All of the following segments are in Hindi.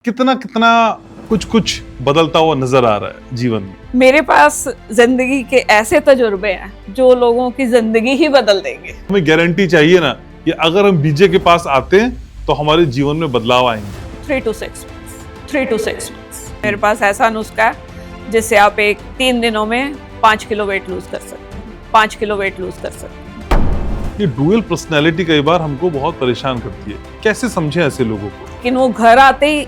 कितना कितना कुछ कुछ बदलता हुआ नजर आ रहा है जीवन में। मेरे पास जिंदगी के ऐसे तजुर्बे हैं जो लोगों की जिंदगी ही बदल देंगे। हमें गारंटी चाहिए ना कि अगर हम बीजे के पास आते हैं तो हमारे जीवन में बदलाव आएंगे। 3 to 6 months, 3 to 6 months। मेरे पास ऐसा नुस्खा है जिससे आप 3 दिनों में 5 किलो वेट लूज कर सकते हैं। 5 किलो वेट लूज कर सकते हैं। ये डुअल पर्सनैलिटी कई बार हमको बहुत परेशान करती है। कैसे समझें ऐसे लोगों को? लेकिन वो घर आते ही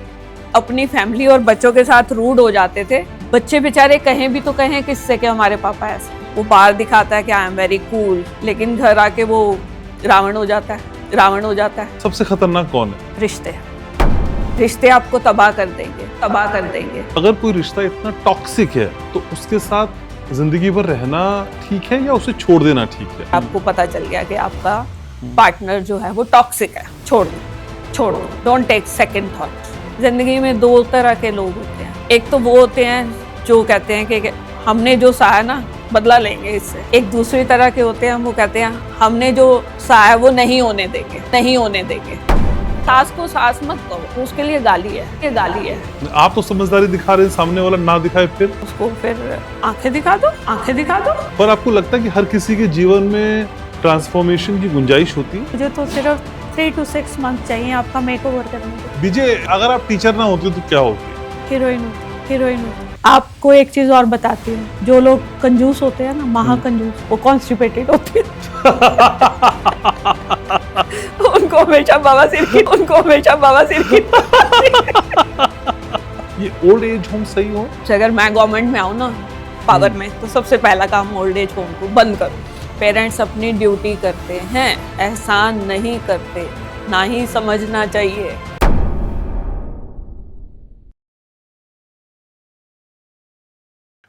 अपनी फैमिली और बच्चों के साथ रूड हो जाते थे। बच्चे बेचारे कहें भी तो कहें किससे कि हमारे पापा ऐसे। वो बाहर दिखाता है कि आई एम वेरी कूल, लेकिन घर आके वो रावण हो जाता है। सबसे खतरनाक कौन है? रिश्ते आपको तबाह कर देंगे। अगर कोई रिश्ता इतना टॉक्सिक है तो उसके साथ जिंदगी भर रहना ठीक है या उसे छोड़ देना ठीक है? आपको पता चल गया कि आपका पार्टनर जो है वो टॉक्सिक है, छोड़ दो। Don't take second thought. जिंदगी में 2 तरह के लोग होते हैं। एक तो वो होते हैं जो कहते हैं कि हमने जो सहा ना बदला लेंगे इससे। एक दूसरी तरह के होते हैं, वो कहते हैं हमने जो सहा वो नहीं होने देंगे। सास को सास मत कहो, उसके लिए गाली है। आप तो समझदारी दिखा रहे हैं, सामने वाला ना दिखाए फिर उसको फिर आंखें दिखा दो। पर आपको लगता है कि हर किसी के जीवन में ट्रांसफॉर्मेशन की गुंजाइश होती है? मुझे तो सिर्फ 3 to 6 मंथ चाहिए आपका मेकओवर करने को। विजय, अगर आप टीचर ना होते तो क्या होती? हीरोइन आपको एक चीज और बताती हूँ, जो लोग कंजूस होते हैं ना, महाकंजूस, वो कॉन्स्टिपेटेड होते हैं। उनको हमेशा बवासीर की ये ओल्ड एज होम सही हो? अगर मैं गवर्नमेंट में आऊँ ना पावर में, तो सबसे पहला काम ओल्ड एज होम को बंद करो। पेरेंट्स अपनी ड्यूटी करते हैं, एहसान नहीं करते, ना ही समझना चाहिए।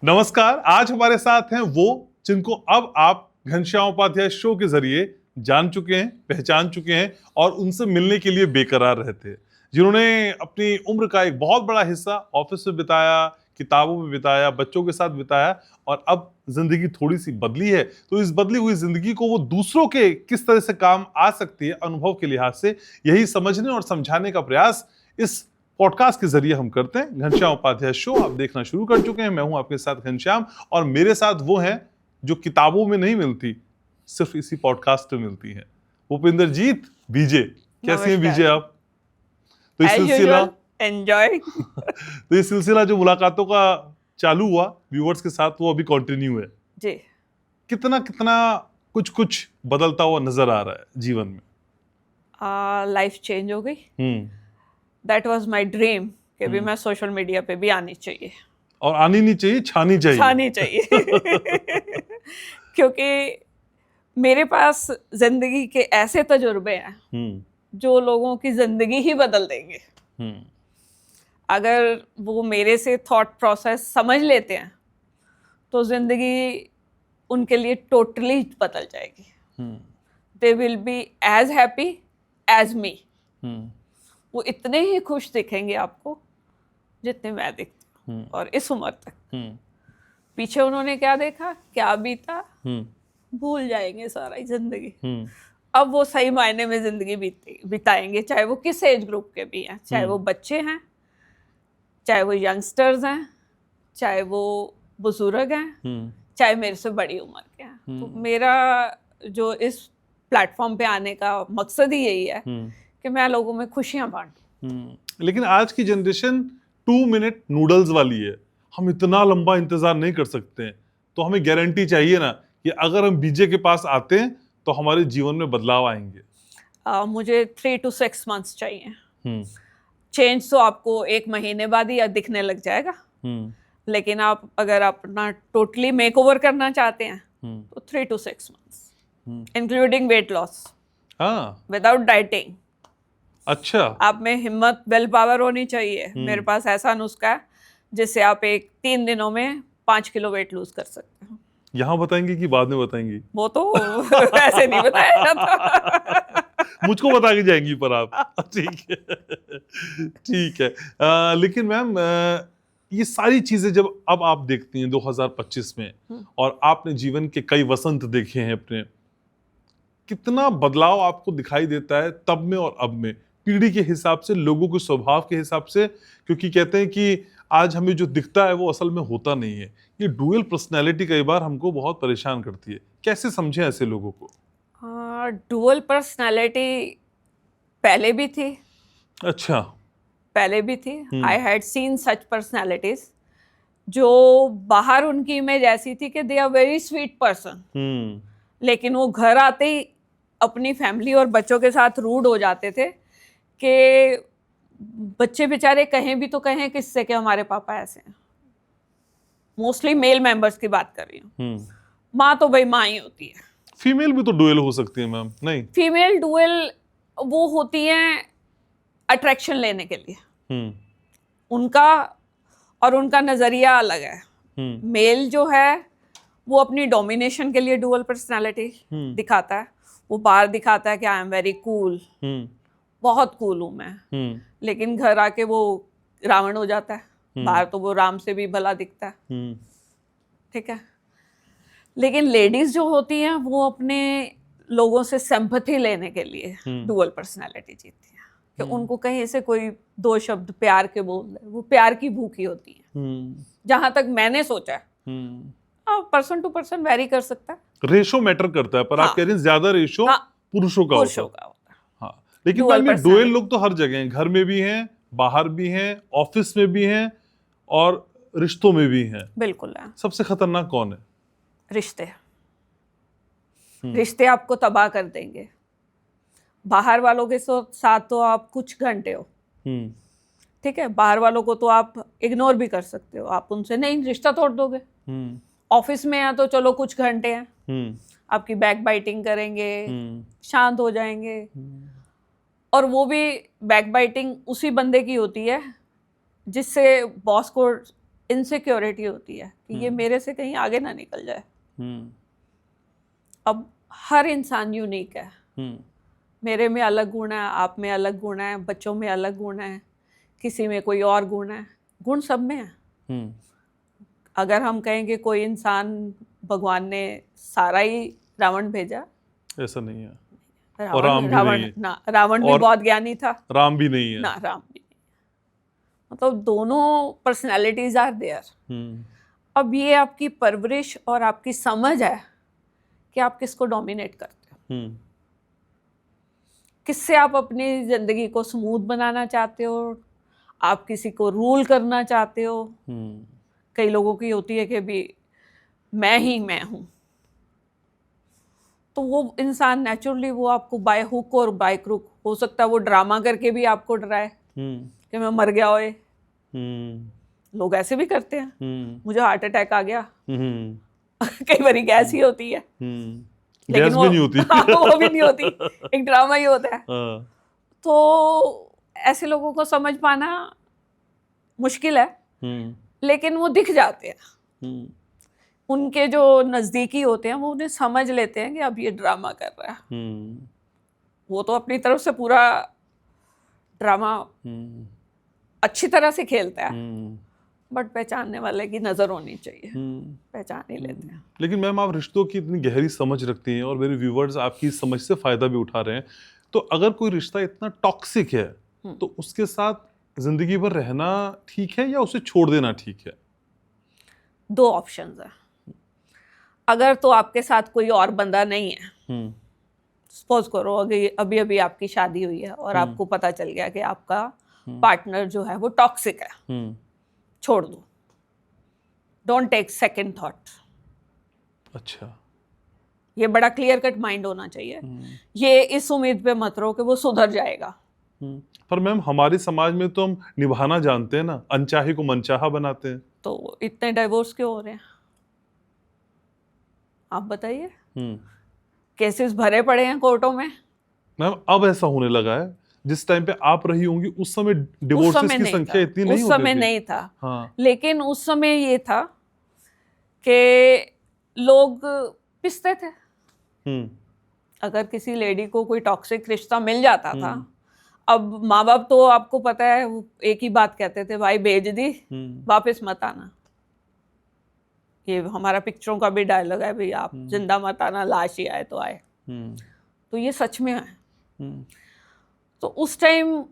नमस्कार, आज हमारे साथ हैं वो जिनको अब आप घनश्याम उपाध्याय शो के जरिए जान चुके हैं, पहचान चुके हैं और उनसे मिलने के लिए बेकरार रहते हैं, जिन्होंने अपनी उम्र का एक बहुत बड़ा हिस्सा ऑफिस में बिताया, किताबों में बिताया, बच्चों के साथ बिताया और अब जिंदगी थोड़ी सी बदली है। तो इस बदली हुई जिंदगी को वो दूसरों के किस तरह से काम आ सकती है अनुभव के लिहाज से, यही समझने और समझाने का प्रयास इस पॉडकास्ट के जरिए हम करते हैं। घनश्याम उपाध्याय शो आप देखना शुरू कर चुके हैं। मैं हूं आपके साथ घनश्याम और मेरे साथ वो हैं जो किताबों में नहीं मिलती, सिर्फ इसी पॉडकास्ट में मिलती हैं। भूपिंदर जीत, बीजे। कैसी हैं बीजे आप? तो ये सिलसिला जो मुलाकातों का चालू हुआ व्यूअर्स के साथ, वो अभी कंटिन्यू है जी। कितना कितना कुछ कुछ बदलता हुआ नजर आ रहा है जीवन में। लाइफ चेंज हो गई। दैट वाज माय ड्रीम कि भी मैं सोशल मीडिया पे भी आनी चाहिए। और आनी नहीं चाहिए, छानी चाहिए। क्योंकि मेरे पास जिंदगी के ऐसे तजुर्बे हैं जो लोगों की जिंदगी ही बदल देंगे। अगर वो मेरे से थॉट प्रोसेस समझ लेते हैं तो जिंदगी उनके लिए टोटली बदल जाएगी। They will be as happy as me. वो इतने ही खुश दिखेंगे आपको जितने मैं दिखती हूँ। और इस उम्र तक पीछे उन्होंने क्या देखा, क्या बीता, भूल जाएंगे सारा ही जिंदगी। अब वो सही मायने में जिंदगी बिताएंगे, चाहे वो किस एज ग्रुप के भी हैं, चाहे वो बच्चे हैं, चाहे वो यंगस्टर्स हैं, चाहे वो बुजुर्ग हैं, चाहे मेरे से बड़ी उम्र के हैं। तो मेरा जो इस प्लेटफॉर्म पे आने का मकसद ही यही है कि मैं लोगों में खुशियां बांटूं। लेकिन आज की जनरेशन 2 मिनट नूडल्स वाली है। हम इतना लंबा इंतजार नहीं कर सकते हैं। तो हमें गारंटी चाहिए ना कि अगर हम बीजे के पास आते हैं तो हमारे जीवन में बदलाव आएंगे। मुझे 3 to 6 मंथ्स चाहिए। चेंज तो आपको 1 महीने बाद ही दिखने लग जाएगा। लेकिन आप अगर अपना टोटली मेकओवर करना चाहते हैं तो 3 to 6 months, including weight loss, without dieting. अच्छा, आप में हिम्मत, विल पावर होनी चाहिए। मेरे पास ऐसा नुस्खा है जिससे आप 3 दिनों में 5 किलो वेट लूज कर सकते हो। यहाँ बताएंगे कि बाद में बताएंगी? वो तो ऐसे नहीं बताया जाता। मुझको बता के जाएंगी पर आप। ठीक है। लेकिन मैम, ये सारी चीजें जब अब आप देखती हैं 2025 में और आपने जीवन के कई वसंत देखे हैं अपने, कितना बदलाव आपको दिखाई देता है तब में और अब में? पीढ़ी के हिसाब से, लोगों के स्वभाव के हिसाब से, क्योंकि कहते हैं कि आज हमें जो दिखता है वो असल में होता नहीं है। ये डुअल पर्सनैलिटी कई बार हमको बहुत परेशान करती है, कैसे समझें ऐसे लोगों को? डुअल पर्सनालिटी पहले भी थी, अच्छा। पहले भी थी। I had seen such personalities जो बाहर उनकी इमेज ऐसी थी कि they are very sweet person, लेकिन वो घर आते ही अपनी फैमिली और बच्चों के साथ रूड हो जाते थे कि बच्चे बेचारे कहें भी तो कहें किससे कि हमारे पापा ऐसे हैं। मोस्टली मेल मेंबर्स की बात कर रही हूँ। माँ तो भाई माँ ही होती है। फीमेल भी तो डुअल हो सकती है मैम, नहीं? फीमेल डुअल वो होती हैं अट्रैक्शन लेने के लिए, उनका और उनका नजरिया अलग है। मेल जो है वो अपनी डोमिनेशन के लिए डुअल पर्सनालिटी दिखाता है। वो बाहर दिखाता है कि आई एम वेरी कूल, बहुत कूल हूं मैं, लेकिन घर आके वो रावण हो जाता है। बाहर तो वो राम से भी भला दिखता है, ठीक है। लेकिन लेडीज जो होती हैं वो अपने लोगों से सिंपैथी लेने के लिए डुअल पर्सनालिटी जीती है कि उनको कहीं से कोई दो शब्द प्यार के बोल दे, वो प्यार की भूखी होती है। जहां तक मैंने सोचा है, पर्सन टू पर्सन वेरी कर सकता है। रेशो मैटर करता है, पर आप कह रहे हैं ज्यादा रेशो पुरुषों का होता है। हाँ, लेकिन मैम ये डुअल लोग तो हर जगह हैं, घर में भी हैं, बाहर भी हैं, ऑफिस में भी हैं और रिश्तों में भी हैं। बिल्कुल है। सबसे खतरनाक कौन है? रिश्ते। रिश्ते आपको तबाह कर देंगे। बाहर वालों के साथ तो आप कुछ घंटे हो, ठीक है, बाहर वालों को तो आप इग्नोर भी कर सकते हो, आप उनसे नहीं रिश्ता तोड़ दोगे। ऑफिस में है तो चलो कुछ घंटे हैं, आपकी बैक बाइटिंग करेंगे, शांत हो जाएंगे। और वो भी बैक बाइटिंग उसी बंदे की होती है जिससे बॉस को इनसिक्योरिटी होती है कि ये मेरे से कहीं आगे ना निकल जाए। अब हर इंसान यूनिक है, मेरे में अलग गुण है, आप में अलग गुण है, बच्चों में अलग गुण है, किसी में कोई और गुण है, गुण सब में है। अगर हम कहेंगे कोई इंसान भगवान ने सारा ही रावण भेजा, ऐसा नहीं है। और राम भी नहीं है ना, रावण भी बहुत ज्ञानी था, राम भी नहीं है ना, राम भी नहीं। मतलब दोनों पर्सनैलिटीज आर देयर। अब ये आपकी परवरिश और आपकी समझ है कि आप किसको डोमिनेट करते हो, किससे आप अपनी जिंदगी को स्मूथ बनाना चाहते हो, आप किसी को रूल करना चाहते हो। कई लोगों की होती है कि भी मैं ही मैं हूं, तो वो इंसान नेचुरली वो आपको बाय हुक और बाय क्रुक, हो सकता है वो ड्रामा करके भी आपको डराए कि मैं मर गया होए। लोग ऐसे भी करते हैं, मुझे हार्ट अटैक आ गया। कई बार गैस ही होती है, लेकिन वो भी नहीं होती। वो भी नहीं होती, एक ड्रामा ही होता है। तो ऐसे लोगों को समझ पाना मुश्किल है, लेकिन वो दिख जाते हैं। उनके जो नजदीकी होते हैं वो उन्हें समझ लेते हैं कि अब ये ड्रामा कर रहा है। वो तो अपनी तरफ से पूरा ड्रामा अच्छी तरह से खेलता है, बट पहचानने वाले की नजर होनी चाहिए, पहचान ही लेते हैं। लेकिन मैम आप रिश्तों की इतनी गहरी समझ रखती हैं और मेरे व्यूवर्स आपकी समझ से फायदा भी उठा रहे हैं, तो अगर कोई रिश्ता इतना टॉक्सिक है तो उसके साथ जिंदगी भर रहना ठीक है या उसे छोड़ देना ठीक है? दो ऑप्शंस है। अगर तो आपके साथ कोई और बंदा नहीं है, सपोज करो अभी अभी आपकी शादी हुई है और आपको पता चल गया कि आपका पार्टनर जो है वो टॉक्सिक है, छोड़ दो, डोंट टेक सेकंड थॉट। अच्छा, ये बड़ा क्लियर कट माइंड होना चाहिए। ये इस उम्मीद पे मत रहो कि वो सुधर जाएगा। पर मैम हमारे समाज में तो हम निभाना जानते हैं ना, अनचाहे को मनचाहा बनाते हैं। तो इतने डाइवोर्स क्यों हो रहे हैं आप बताइए? केसेस भरे पड़े हैं कोर्टों में। मैम अब ऐसा होने लगा है, जिस टाइम पे आप रही होंगी उस समय डिवोर्सेस की संख्या इतनी नहीं होती थी। उस समय नहीं था। हाँ। लेकिन उस समय ये था कि लोग पिसते थे। अगर किसी लेडी को कोई टॉक्सिक रिश्ता मिल जाता था, अब माँ बाप तो आपको पता है वो एक ही बात कहते थे, भाई भेज दी, वापस मत आना। ये हमारा पिक्चरों का भी डायलॉग है, भाई आप जिंदा मत आना, लाश ही आए तो आए। तो ये सच में है। तो उस टाइम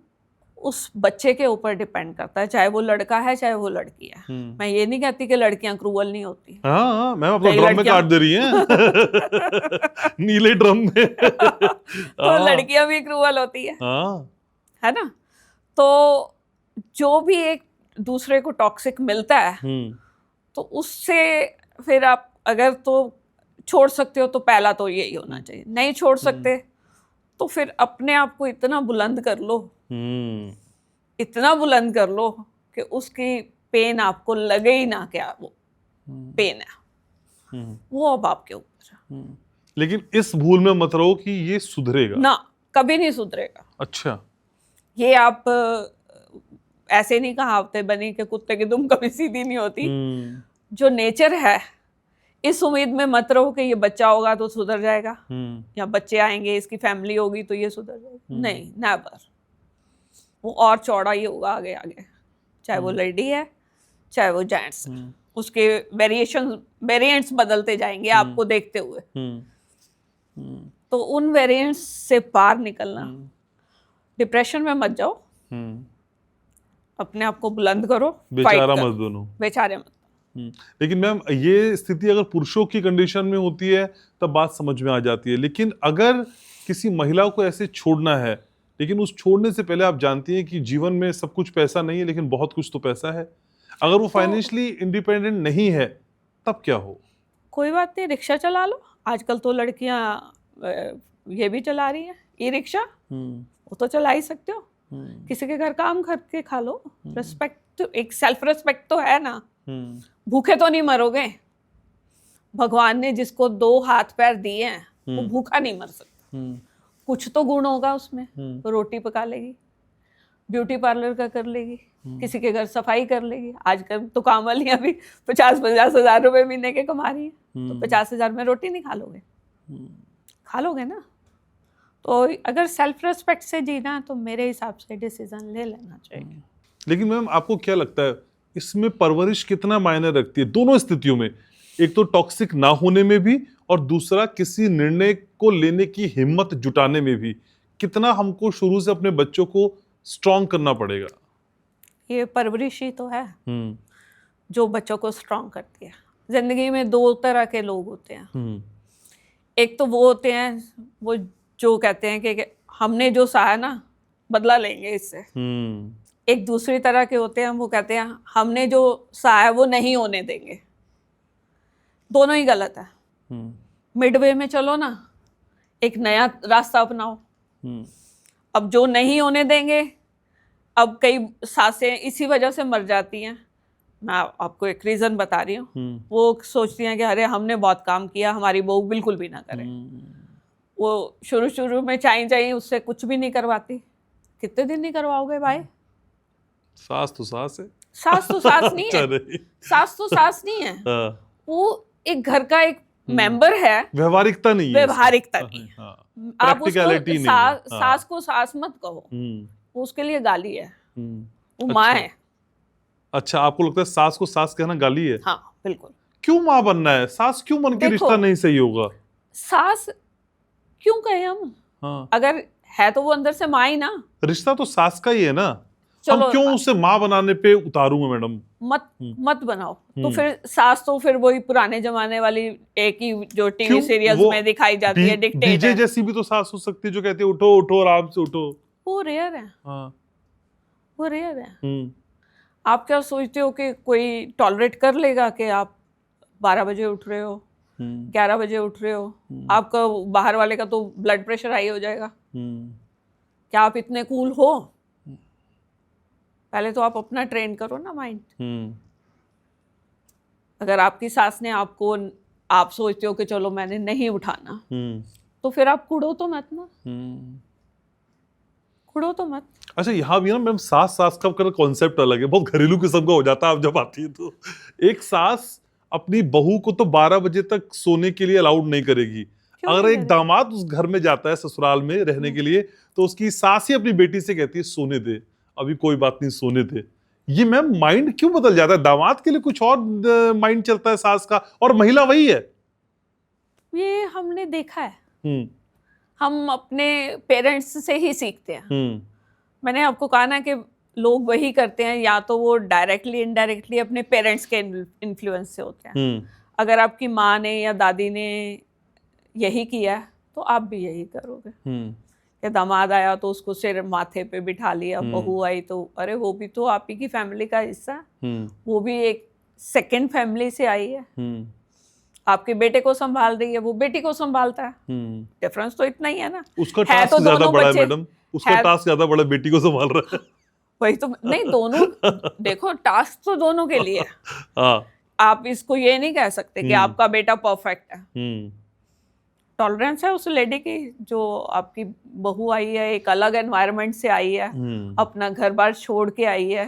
उस बच्चे के ऊपर डिपेंड करता है, चाहे वो लड़का है चाहे वो लड़की है। मैं ये नहीं कहती कि लड़कियां क्रूअल नहीं होती। हाँ, मैम अपना कई ड्रम में लड़कियां काट दे रही हैं नीले ड्रम में। तो हाँ, लड़कियां भी क्रूअल होती हाँ, है ना। तो जो भी एक दूसरे को टॉक्सिक मिलता है तो उससे फिर आप अगर तो छोड़ सकते हो तो पहला तो यही होना चाहिए। नहीं छोड़ सकते तो फिर अपने आप को इतना बुलंद कर लो, इतना बुलंद कर लो कि उसकी पेन आपको लगे ही ना क्या वो पेन है, वो अब आपके ऊपर है। लेकिन इस भूल में मत रहो कि ये सुधरेगा ना, कभी नहीं सुधरेगा। अच्छा, ये आप ऐसे नहीं कहावतें बनी कि कुत्ते की दुम कभी सीधी नहीं होती। जो नेचर है, इस उम्मीद में मत रहो कि ये बच्चा होगा तो सुधर जाएगा, या बच्चे आएंगे इसकी फैमिली होगी तो ये सुधर जाएगा। नहीं, नेवर। वो और चौड़ा ही होगा आगे आगे, चाहे वो लेडी है चाहे वो जेंट्स है। उसके वेरिएंट्स बदलते जाएंगे आपको देखते हुए। तो उन वेरिएंट्स से पार निकलना, डिप्रेशन में मत जाओ, अपने आप को बुलंद करो, बेचारा मत बनो, बेचारे मत। लेकिन मैम ये स्थिति अगर पुरुषों की कंडीशन में होती है तब बात समझ में आ जाती है, लेकिन अगर किसी महिला को ऐसे छोड़ना है, लेकिन उस छोड़ने से पहले आप जानती हैं कि जीवन में सब कुछ पैसा नहीं है लेकिन बहुत कुछ तो पैसा है, अगर वो फाइनेंशियली इंडिपेंडेंट नहीं है तब क्या हो? कोई बात नहीं, रिक्शा चला लो। आजकल तो लड़कियां ये भी चला रही हैं, ई रिक्शा, वो तो चला ही सकते हो। किसी के घर काम करके खा लो। रिस्पेक्ट, एक सेल्फ रिस्पेक्ट तो है ना। भूखे तो नहीं मरोगे। भगवान ने जिसको 2 हाथ पैर दिए हैं वो भूखा नहीं मर सकता। कुछ तो गुण होगा उसमें, रोटी पका लेगी, ब्यूटी पार्लर का कर लेगी, किसी के घर सफाई कर लेगी। आजकल तो काम वालियां भी 50-50 हजार रुपए महीने के कमा रही हैं, तो 50,000 में रोटी नहीं खा लोगे? खा लोगे ना। तो अगर सेल्फ रिस्पेक्ट से जीना है तो मेरे हिसाब से डिसीजन ले लेना चाहिए। लेकिन मैम आपको क्या लगता है इसमें परवरिश कितना मायने रखती है दोनों स्थितियों में? एक तो टॉक्सिक ना होने में भी, और दूसरा किसी निर्णय को लेने की हिम्मत जुटाने में भी। कितना हमको शुरू से अपने बच्चों को स्ट्रॉन्ग करना पड़ेगा? ये परवरिश ही तो है जो बच्चों को स्ट्रॉन्ग करती है। जिंदगी में 2 तरह के लोग होते हैं। एक तो वो होते हैं वो जो कहते हैं कि हमने जो सहा ना बदला लेंगे इससे। एक दूसरी तरह के होते हैं, वो कहते हैं हमने जो सहा है वो नहीं होने देंगे। दोनों ही गलत है। मिडवे में चलो ना, एक नया रास्ता अपनाओ। अब जो नहीं होने देंगे, अब कई सासें इसी वजह से मर जाती हैं। मैं आपको एक रीजन बता रही हूँ। वो सोचती हैं कि अरे हमने बहुत काम किया, हमारी बहू बिल्कुल भी ना करे। वो शुरू में चाहिए उससे कुछ भी नहीं करवाती। कितने दिन नहीं करवाओगे भाई? सास तो सास है। सास तो सास नहीं है। सास तो सास नहीं है। वो एक घर का एक मेंबर है। व्यवहारिकता नहीं है। व्यवहारिकता नहीं है। आप उसको सास को सास मत कहो, वो उसके लिए गाली है। वो माँ है। अच्छा, आपको लगता है सास को सास कहना गाली है? हाँ बिल्कुल। क्यों माँ बनना है? सास क्यों बन के रिश्ता नहीं सही होगा? सास क्यों कहे हम? हाँ। अगर है तो वो अंदर से माँ ही ना। रिश्ता तो सास का ही है ना। हम क्यों उसे माँ बनाने पे उतारूंगा मैडम? मत बनाओ। तो फिर सास तो फिर वही पुराने जमाने वाली एक ही जो टीवी सीरियल्स में दिखाई जाती है, डिक्टेटर। डीजे जैसी भी तो सास हो सकती है जो कहती है उठो उठो आराम से उठो। वो रेयर है। हाँ। वो रेयर है। आप क्या सोचते हो कि कोई टॉलरेट कर लेगा कि आप 12 बजे उठ रहे हो, 11 बजे उठ रहे हो? आपका बाहर वाले का तो ब्लड प्रेशर हाई हो जाएगा। क्या आप इतने कूल हो? पहले तो आप अपना ट्रेन करो ना माइंड। अगर आपकी सास ने आपको, आप सोचते हो कि चलो मैंने नहीं उठाना, तो फिर आप कुड़ो तो मत ना। कुड़ो तो मत। अच्छा, यहाँ भी ना मैम सास का कॉन्सेप्ट अलग है, बहुत घरेलू किस्म का हो जाता है। आप जब आती है तो एक सास अपनी बहू को तो 12 बजे तक सोने के लिए अलाउड नहीं करेगी। अगर एक दामाद उस घर में जाता है ससुराल में रहने के लिए, तो उसकी सास ही अपनी बेटी से कहती है सोने दे, अभी कोई बात नहीं सोने दे। ये मैम माइंड क्यों बदल जाता है? दामाद के लिए कुछ और माइंड चलता है सास का, और महिला वही है। ये हमने देखा है। हम अपने पेरेंट्स से ही सीखते हैं। मैंने आपको कहा ना कि लोग वही करते हैं, या तो वो डायरेक्टली इनडायरेक्टली अपने पेरेंट्स के इन्फ्लुएंस से होते हैं। अगर आपकी माँ ने या दादी ने यही किया तो आप भी यही करोगे। कि दामाद आया तो उसको सिर माथे पे बिठा लिया, बहू आई तो अरे वो भी तो आप ही की फैमिली का हिस्सा है, वो भी एक सेकंड फैमिली से आई है। आपके बेटे को संभाल रही है, वो बेटी को संभालता है। डिफरेंस तो इतना ही है ना। उसका टास्क तो ज्यादा बड़ा है बच्चे मैडम, उसका टास्क ज्यादा बड़ा, बेटी को संभाल रहा है। वही तो नहीं, दोनों देखो टास्क तो दोनों के लिए है। आप इसको ये नहीं कह सकते कि आपका बेटा परफेक्ट है। टॉलरेंस है उस लेडी की जो आपकी बहू आई है, एक अलग एनवायरनमेंट से आई है, अपना घर बार छोड़ के आई है।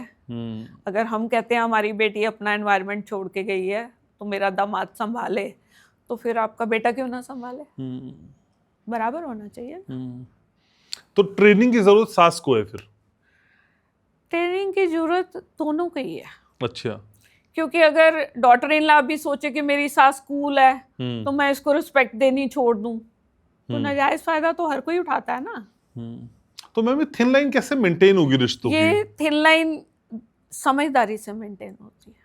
अगर हम कहते हैं हमारी बेटी अपना एनवायरनमेंट छोड़ के गई है तो मेरा दामाद संभाले, तो फिर आपका बेटा क्यों ना संभाले? बराबर होना चाहिए। तो ट्रेनिंग की जरूरत सास को है? फिर ट्रेनिंग की जरूरत दोनों की ही है। अच्छा। क्योंकि अगर डॉटर इन लॉ भी सोचे कि मेरी सास कूल है तो मैं इसको रिस्पेक्ट देनी छोड़ दूं, तो नाजायज फायदा तो हर कोई उठाता है ना। तो मैम थिन लाइन कैसे मेंटेन होगी रिश्तों की? ये थिन लाइन समझदारी से मेंटेन होती है।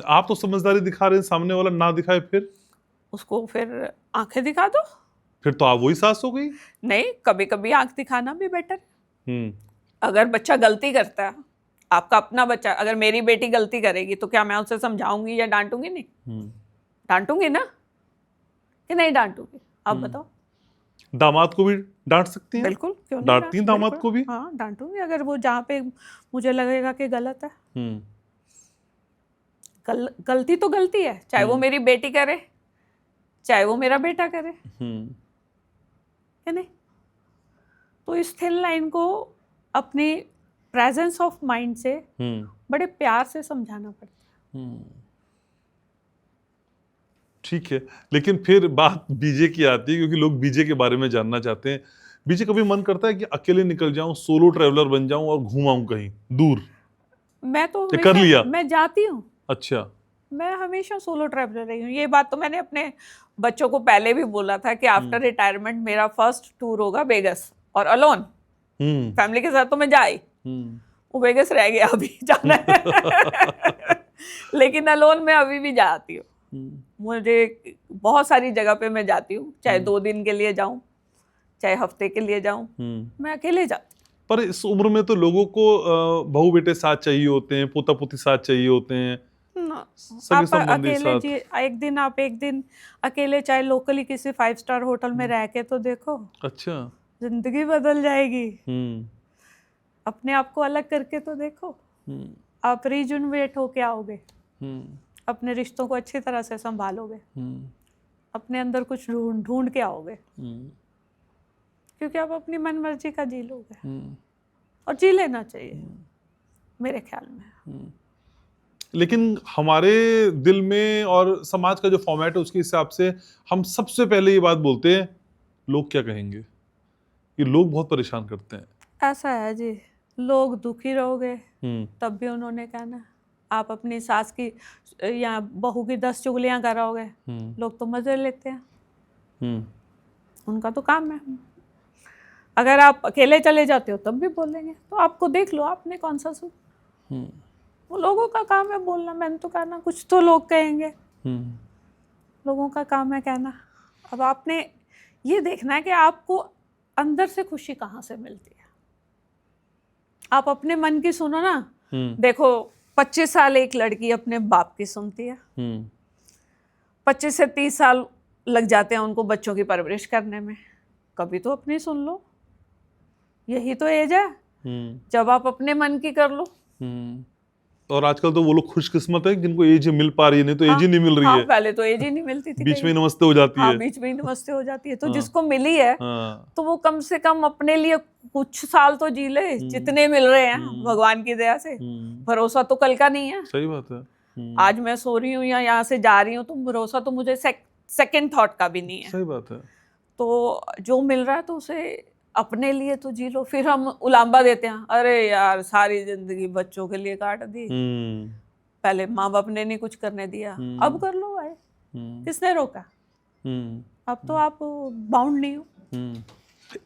आप तो समझदारी दिखा रहे हैं, सामने वाला ना दिखाए फिर उसको फिर आंखें दिखा दो, फिर तो आप वही सास हो गई। नहीं, कभी कभी आंख दिखाना भी बेटर है। अगर बच्चा गलती करता है, आपका अपना बच्चा, अगर मेरी बेटी गलती करेगी तो क्या मैं उसे समझाऊंगी या डांटूंगी? नहीं, डांटूंगी ना कि नहीं डांटूंगी? आप बताओ। दामाद को भी डांट सकती हैं? बिल्कुल, क्यों नहीं डांटती हैं दामाद को भी? हाँ, डांटूंगी अगर वो जहाँ पे मुझे लगेगा कि गलत है। गलती तो गलती है, चाहे वो मेरी बेटी करे चाहे वो मेरा बेटा करे, है नहीं? तो इस थिन लाइन को अपनी प्रेजेंस ऑफ माइंड से बड़े प्यार से समझाना पड़ता है। ठीक है, लेकिन फिर बात बीजे की आती है, क्योंकि लोग बीजे के बारे में जानना चाहते हैं। बीजे कभी मन करता है कि अकेले निकल जाऊं, सोलो ट्रैवलर बन जाऊं और घूमाऊं कहीं दूर? मैं तो कर लिया, मैं जाती हूँ। अच्छा। मैं हमेशा सोलो ट्रैवलर रही हूँ। ये बात तो मैंने अपने बच्चों को पहले भी बोला था कि आफ्टर रिटायरमेंट मेरा फर्स्ट टूर होगा वेगस, और अलोन। फैमिली के साथ तो मैं जाई, वो वेगस रह गया, अभी जाना है। लेकिन अलोन में अभी भी जाती हूँ। मुझे बहुत सारी जगह पे मैं जाती हूँ, चाहे 2 दिन के लिए जाऊं, चाहे हफ्ते के लिए जाऊं, मैं अकेले जाती हूँ। पर इस उम्र में तो लोगों को बहू बेटे साथ चाहिए होते हैं, पोता पोती साथ चाहिए होते हैं, आप अकेले जी एक दिन अकेले चाहे लोकली किसी 5 स्टार होटल में रह के तो देखो। अच्छा, जिंदगी बदल जाएगी। अपने आप को अलग करके तो देखो, आप रीजुनवेट होके आओगे, अपने रिश्तों को अच्छी तरह से संभालोगे, अपने अंदर कुछ ढूंढ के आओगे, क्योंकि आप अपनी मन मर्जी का जी लोगे, और जी लेना चाहिए मेरे ख्याल में। लेकिन हमारे दिल में और समाज का जो फॉर्मेट है उसके हिसाब से हम सबसे पहले ये बात बोलते हैं, लोग क्या कहेंगे। ये लोग बहुत परेशान करते हैं। ऐसा है जी, लोग दुखी रहोगे तब भी उन्होंने कहना। आप अपनी सास की या बहू की 10 चुगलियां कराओगे, लोग तो मजे लेते हैं, उनका तो काम है। अगर आप अकेले चले जाते हो तब भी बोलेंगे, तो आपको देख लो आपने कौन सा सुन। वो लोगों का काम है बोलना, मैंने तो कहना, कुछ तो लोग कहेंगे, लोगों का काम है कहना। अब आपने ये देखना है कि आपको अंदर से खुशी कहाँ से मिलती है। आप अपने मन की सुनो ना। देखो 25 साल एक लड़की अपने बाप की सुनती है, 25 से 30 साल लग जाते हैं उनको बच्चों की परवरिश करने में, कभी तो अपनी सुन लो। यही तो एज है जब आप अपने मन की कर लो। और आजकल तो वो लोग खुशकिस्मत है जिनको एज मिल पा रही है, नहीं तो एज ही नहीं मिल रही है। पहले तो एज ही नहीं मिलती थी, बीच में नमस्ते हो जाती है। बीच में नमस्ते हो जाती है। तो जिसको मिली है तो वो कम से कम अपने लिए कुछ साल तो जी ले, जितने मिल रहे हैं भगवान की दया से। भरोसा तो कल का नहीं है। सही बात है। आज मैं सो रही हूँ या यहाँ से जा रही हूँ, तो भरोसा तो मुझे सेकंड थॉट का भी नहीं है। सही बात है। तो जो मिल रहा है तो उसे अपने लिए तो जी लो। फिर हम उलांबा देते हैं, अरे यार सारी जिंदगी बच्चों के लिए काट दी, पहले माँ बाप ने नहीं कुछ करने दिया, अब कर लो भाई, किसने रोका। अब तो आप बाउंड नहीं हो।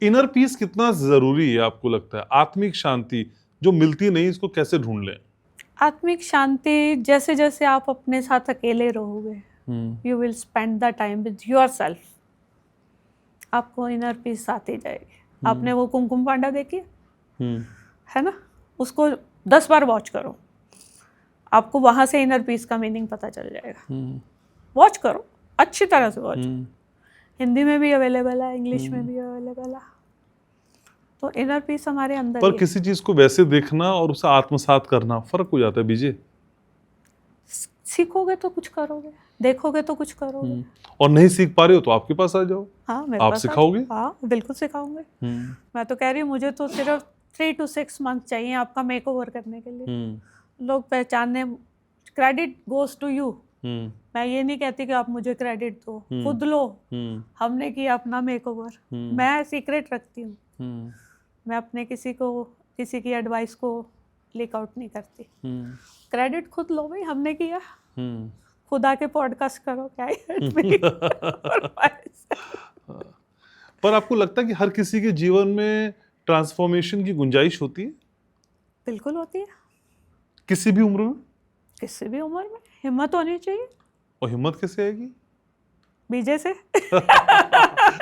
इनर पीस कितना जरूरी है आपको लगता है? आत्मिक शांति जो मिलती नहीं, इसको कैसे ढूंढ लें? आत्मिक शांति जैसे जैसे आप अपने साथ अकेले रहोगे, you will spend the time with your self, आपको इनर पीस आती जाएगी। आपने वो कुमकुम पांडा देखी है ना, उसको 10 बार वॉच करो, आपको वहां से इनर पीस का मीनिंग पता चल जाएगा। वॉच करो, अच्छी तरह से वॉच। हिंदी में भी अवेलेबल है, इंग्लिश में भी अवेलेबल है। तो इनर पीस हमारे अंदर पर ही किसी चीज को वैसे देखना और उसे आत्मसात करना फर्क हो जाता है बीजे। सीखोगे तो कुछ करोगे, देखोगे तो कुछ करोगे। और नहीं सीख पा रहे हो तो आपके पास आ जाओ, हाँ, मेरे आप पास सिखाओगे? हाँ, बिल्कुल सिखाऊंगे। मैं तो कह रही हूँ, मुझे तो सिर्फ 3 to 6 मंथ चाहिए आपका मेकओवर करने के लिए। लोग पहचानने, क्रेडिट गोज टू यू। मैं ये नहीं कहती कि आप मुझे क्रेडिट दो, खुद लो। हमने किया अपना मेकओवर। मैं सीक्रेट रखती हूँ, मैं अपने किसी की एडवाइस को लीक आउट नहीं करती। क्रेडिट खुद लो भाई, हमने किया। खुदा के पॉडकास्ट करो, क्या पर आपको लगता है कि हर किसी के जीवन में ट्रांसफॉर्मेशन की गुंजाइश होती है? बिल्कुल होती है, किसी भी उम्र में, किसी भी उम्र में। हिम्मत होनी चाहिए। और हिम्मत कैसे आएगी? बीजे से।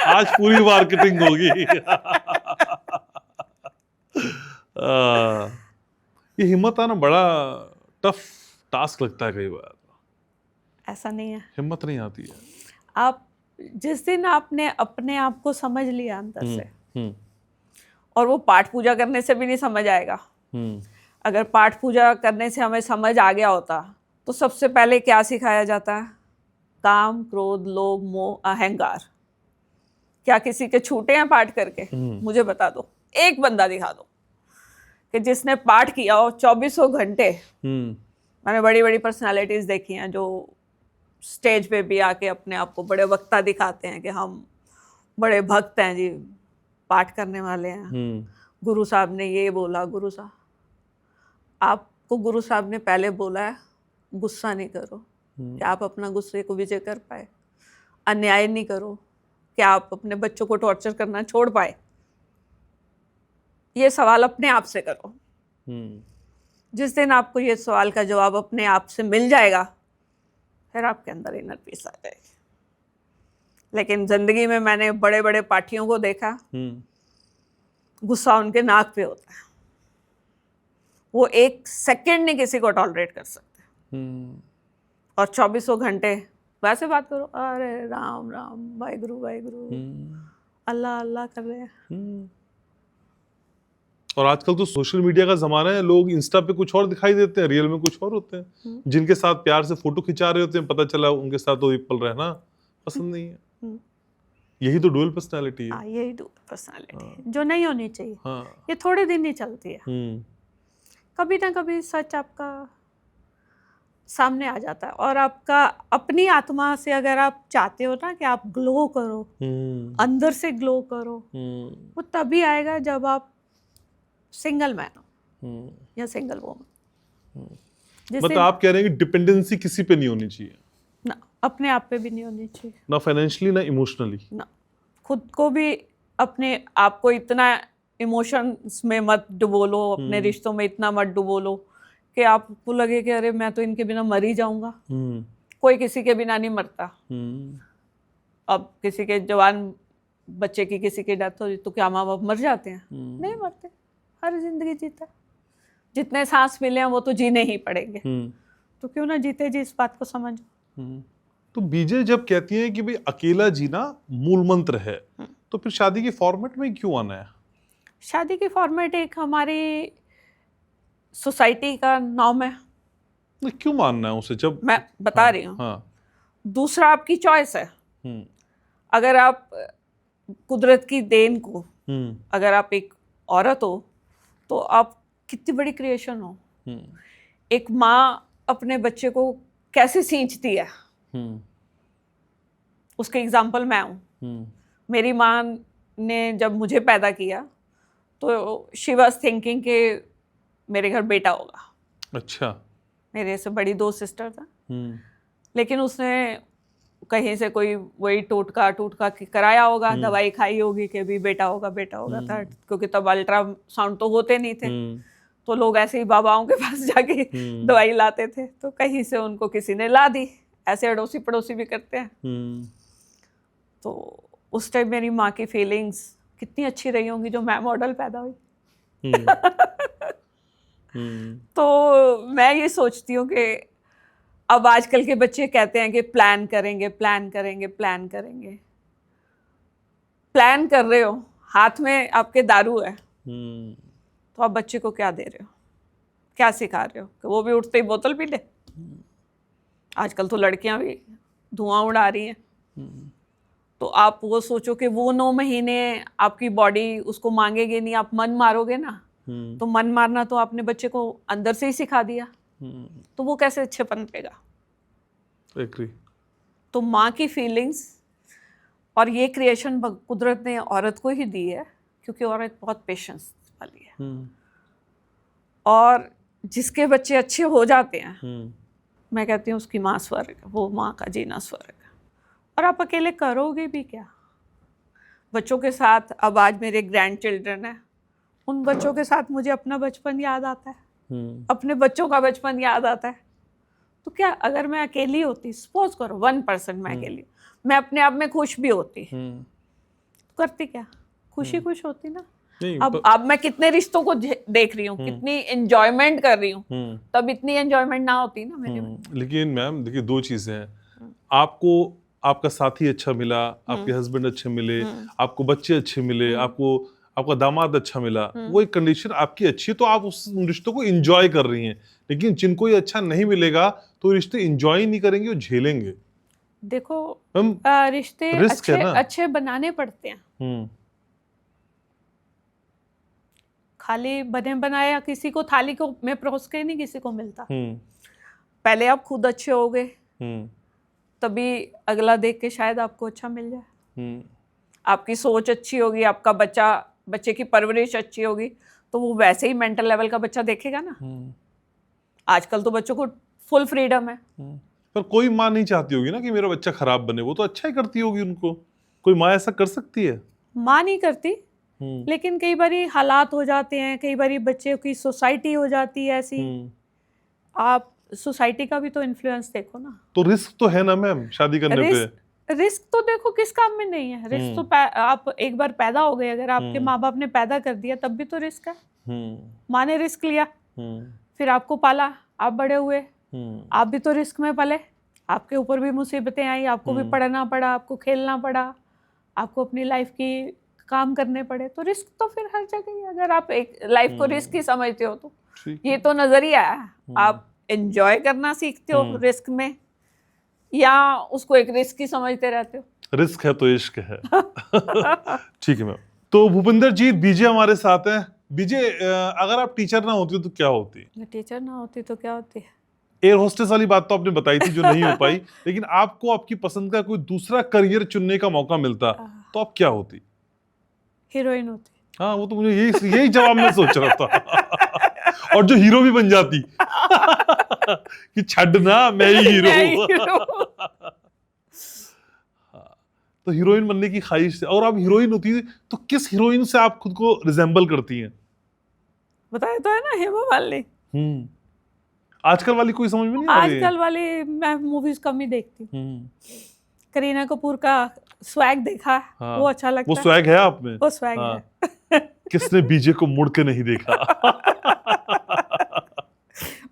आज पूरी मार्केटिंग होगी। ये हिम्मत आना बड़ा टफ टास्क लगता है कई बार। ऐसा नहीं है, हिम्मत नहीं आती है। आप जिस दिन आपने अपने आप को समझ लिया अंदर से, और वो पाठ पूजा करने से भी नहीं समझ आएगा। अगर पाठ पूजा करने से हमें समझ आ गया होता तो सबसे पहले क्या सिखाया जाता है? काम, क्रोध, लोभ, मोह, अहंकार। क्या किसी के छूटे हैं पाठ करके? मुझे बता दो, एक बंदा दिखा दो कि जिसने पाठ किया हो 24 घंटे। मैंने बड़ी बड़ी पर्सनालिटीज देखी हैं जो स्टेज पे भी आके अपने आप को बड़े वक्ता दिखाते हैं कि हम बड़े भक्त हैं जी, पाठ करने वाले हैं। गुरु साहब ने ये बोला। गुरु साहब, आपको गुरु साहब ने पहले बोला है गुस्सा नहीं करो, कि आप अपना गुस्से को विजय कर पाए। अन्याय नहीं करो, कि आप अपने बच्चों को टॉर्चर करना छोड़ पाए। ये सवाल अपने आप से करो। जिस दिन आपको ये सवाल का जवाब अपने आप से मिल जाएगा, फिर आपके अंदर इनर पीस आ जाएगी। लेकिन जिंदगी में मैंने बड़े बड़े पाठियों को देखा, गुस्सा उनके नाक पे होता है, वो 1 सेकंड नहीं किसी को टॉलरेट कर सकते। और 24 घंटे वैसे बात करो, अरे राम राम, वाहिगुरु वाहिगुरु, अल्लाह अल्लाह कर रहे हैं। और आजकल तो सोशल मीडिया का जमाना है, लोग इंस्टा पे कुछ और दिखाई देते हैं, रियल में कुछ और होते हैं। जिनके साथ प्यार से फोटो खिंचा रहे होते हैं, पता चला उनके साथ तो पल रहना पसंद नहीं है। यही तो डुअल पर्सनालिटी है। यही डुअल पर्सनालिटी है जो नहीं होनी चाहिए। ये थोड़े दिन ही चलती है, कभी ना कभी सच आपका सामने आ जाता है। और आपका अपनी आत्मा से अगर आप चाहते हो ना कि आप ग्लो करो, अंदर से ग्लो करो, वो तभी आएगा जब आप सिंगल मैन हो या सिंगल वुमन। मतलब आप कह रहे हैं कि डिपेंडेंसी किसी पे नहीं होनी चाहिए? ना, अपने आप पे भी नहीं होनी चाहिए, ना फाइनेंशियली ना इमोशनली। ना, खुद को भी अपने आप को इतना इमोशंस में मत डुबो लो, अपने रिश्तों में इतना मत डुबो लो कि आपको लगे कि अरे मैं तो इनके बिना मर ही जाऊंगा। कोई किसी के बिना नहीं मरता। अब किसी के जवान बच्चे की किसी की डेथ हो तो क्या माँ बाप मर जाते हैं? नहीं मरते, हर जिंदगी जीता। जितने सांस मिले हैं वो तो जीने ही पड़ेंगे, तो क्यों ना जीते जी, इस बात को समझो। तो बीजे जब कहती हैं कि भाई अकेला जीना मूल मंत्र है, तो फिर शादी के फॉर्मेट में क्यों आना है? शादी की फॉर्मेट एक हमारी सोसाइटी का नॉर्म है। क्यों मानना है उसे? जब मैं बता रही हूँ, दूसरा आपकी चॉइस है। अगर आप कुदरत की देन को, अगर आप एक औरत हो तो आप कितनी बड़ी क्रिएशन हो। एक माँ अपने बच्चे को कैसे सींचती है, उसके एग्जाम्पल मैं हूँ। मेरी माँ ने जब मुझे पैदा किया तो शी वाज थिंकिंग कि मेरे घर बेटा होगा। अच्छा। मेरे से बड़ी 2 सिस्टर था, लेकिन उसने कहीं से कोई वही टोटका टूटका कराया होगा, दवाई खाई होगी कि भी बेटा होगा था, क्योंकि तब अल्ट्रासाउंड तो होते नहीं थे, तो लोग ऐसे ही बाबाओं के पास जाके दवाई लाते थे, तो कहीं से उनको किसी ने ला दी, ऐसे अड़ोसी पड़ोसी भी करते हैं। तो उस टाइम मेरी माँ की फीलिंग्स कितनी अच्छी रही होंगी जो मैं मॉडल पैदा हुई। तो मैं ये सोचती हूँ कि अब आजकल के बच्चे कहते हैं कि प्लान करेंगे प्लान करेंगे प्लान करेंगे। प्लान कर रहे हो, हाथ में आपके दारू है, तो आप बच्चे को क्या दे रहे हो, क्या सिखा रहे हो कि वो भी उठते ही बोतल पी ले? आजकल तो लड़कियां भी धुआं उड़ा रही हैं। तो आप वो सोचो कि वो 9 महीने आपकी बॉडी उसको मांगेगी नहीं, आप मन मारोगे ना, तो मन मारना तो आपने बच्चे को अंदर से ही सिखा दिया, तो वो कैसे अच्छे पनपेगा? एग्री। तो माँ की फीलिंग्स और ये क्रिएशन कुदरत ने औरत को ही दी है, क्योंकि औरत बहुत पेशेंस वाली है, और जिसके बच्चे अच्छे हो जाते हैं, मैं कहती हूँ उसकी माँ स्वर्ग है, वो माँ का जीना स्वर्ग है। और आप अकेले करोगे भी क्या बच्चों के साथ? अब आज मेरे ग्रैंड चिल्ड्रन है, उन बच्चों के साथ मुझे अपना बचपन याद आता है, अपने बच्चों का बचपन याद आता है। तो क्या अगर मैं अकेली होती, सपोज करो 1% मैं अकेली, मैं अपने आप में खुश भी होती, तो करती क्या? खुश होती ना। अब मैं कितने रिश्तों को देख रही हूँ, कितनी एंजॉयमेंट कर रही हूँ, तब इतनी एंजॉयमेंट ना होती ना मेरे में। लेकिन मैम देखिए, 2 चीजें हैं, आपको आपका साथी अच्छा मिला, आपके हस्बैंड अच्छे मिले, आपको बच्चे अच्छे मिले, आपको आपका दामाद अच्छा मिला, वो एक कंडीशन आपकी अच्छी है, तो आप उस रिश्तों को एंजॉय कर रही हैं। लेकिन जिनको ये अच्छा नहीं मिलेगा तो रिश्ते एंजॉय नहीं करेंगे, वो झेलेंगे। देखो रिश्ते अच्छे बनाने पड़ते हैं, खाली बने बनाया किसी को थाली को में परोस के नहीं किसी को मिलता। पहले आप खुद अच्छे हो गए, तभी अगला देख के शायद आपको अच्छा मिल जाए। आपकी सोच अच्छी होगी, आपका बच्चे की परवरिश अच्छी होगी, तो वो वैसे ही मेंटल लेवल का बच्चा देखेगा ना। आजकल तो बच्चों को फुल फ्रीडम है। पर कोई माँ नहीं चाहती होगी ना कि मेरा बच्चा खराब बने, वो तो अच्छा ही करती होगी उनको। कोई माँ ऐसा कर सकती है? माँ नहीं करती, लेकिन कई बारी हालात हो जाते हैं, कई बारी बच्चे की सोसाइटी हो जाती है ऐसी। आप सोसाइटी का भी तो इन्फ्लुएंस देखो ना। तो रिस्क तो है ना मैम शादी करने पे? रिस्क तो देखो किस काम में नहीं है। रिस्क तो आप एक बार पैदा हो गए, अगर आपके माँ बाप ने पैदा कर दिया तब भी तो रिस्क है। माँ ने रिस्क लिया, फिर आपको पाला, आप बड़े हुए, आप भी तो रिस्क में पले, आपके ऊपर भी मुसीबतें आई, आपको भी पढ़ना पड़ा, आपको खेलना पड़ा, आपको अपनी लाइफ की काम करने पड़े, तो रिस्क तो फिर हर जगह ही। अगर आप एक लाइफ को रिस्क ही समझते हो तो ये तो नजरिया है। आप एंजॉय करना सीखते हो रिस्क में, या उसको एक रिस्क ही समझते रहते हो? रिस्क है तो इश्क है। ठीक है मैम। तो भूपिंदर जी, बीजे हमारे साथ हैं। बीजे, अगर आप टीचर ना होती तो क्या होती? टीचर ना होती तो क्या होती? एयर होस्टेस वाली बात तो आपने बताई थी जो नहीं हो पाई, लेकिन आपको आपकी पसंद का कोई दूसरा करियर चुनने का मौका मिलता तो आप क्या होती? हीरोइन होती। हाँ, वो तो मुझे यही जवाब मैं सोच रहा था। और जो हीरो भी बन जाती कि छड़ना मैं ही हीरो। तो हीरोइन बनने की ख्वाहिश है। और आप हीरोइन होती तो किस हीरोइन से आप खुद को रिजेंबल करती हैं? बताया तो है ना, हेमा मालिनी। आजकल वाली कोई समझ में नहीं आ रही है। आजकल वाली मैं मूवीज कम ही देखती हूँ। करीना कपूर का स्वैग देखा, वो अच्छा लगता है। वो स्वैग है आप में? वो स्वैग है। किसने बीजे को मुड़ के नहीं देखा?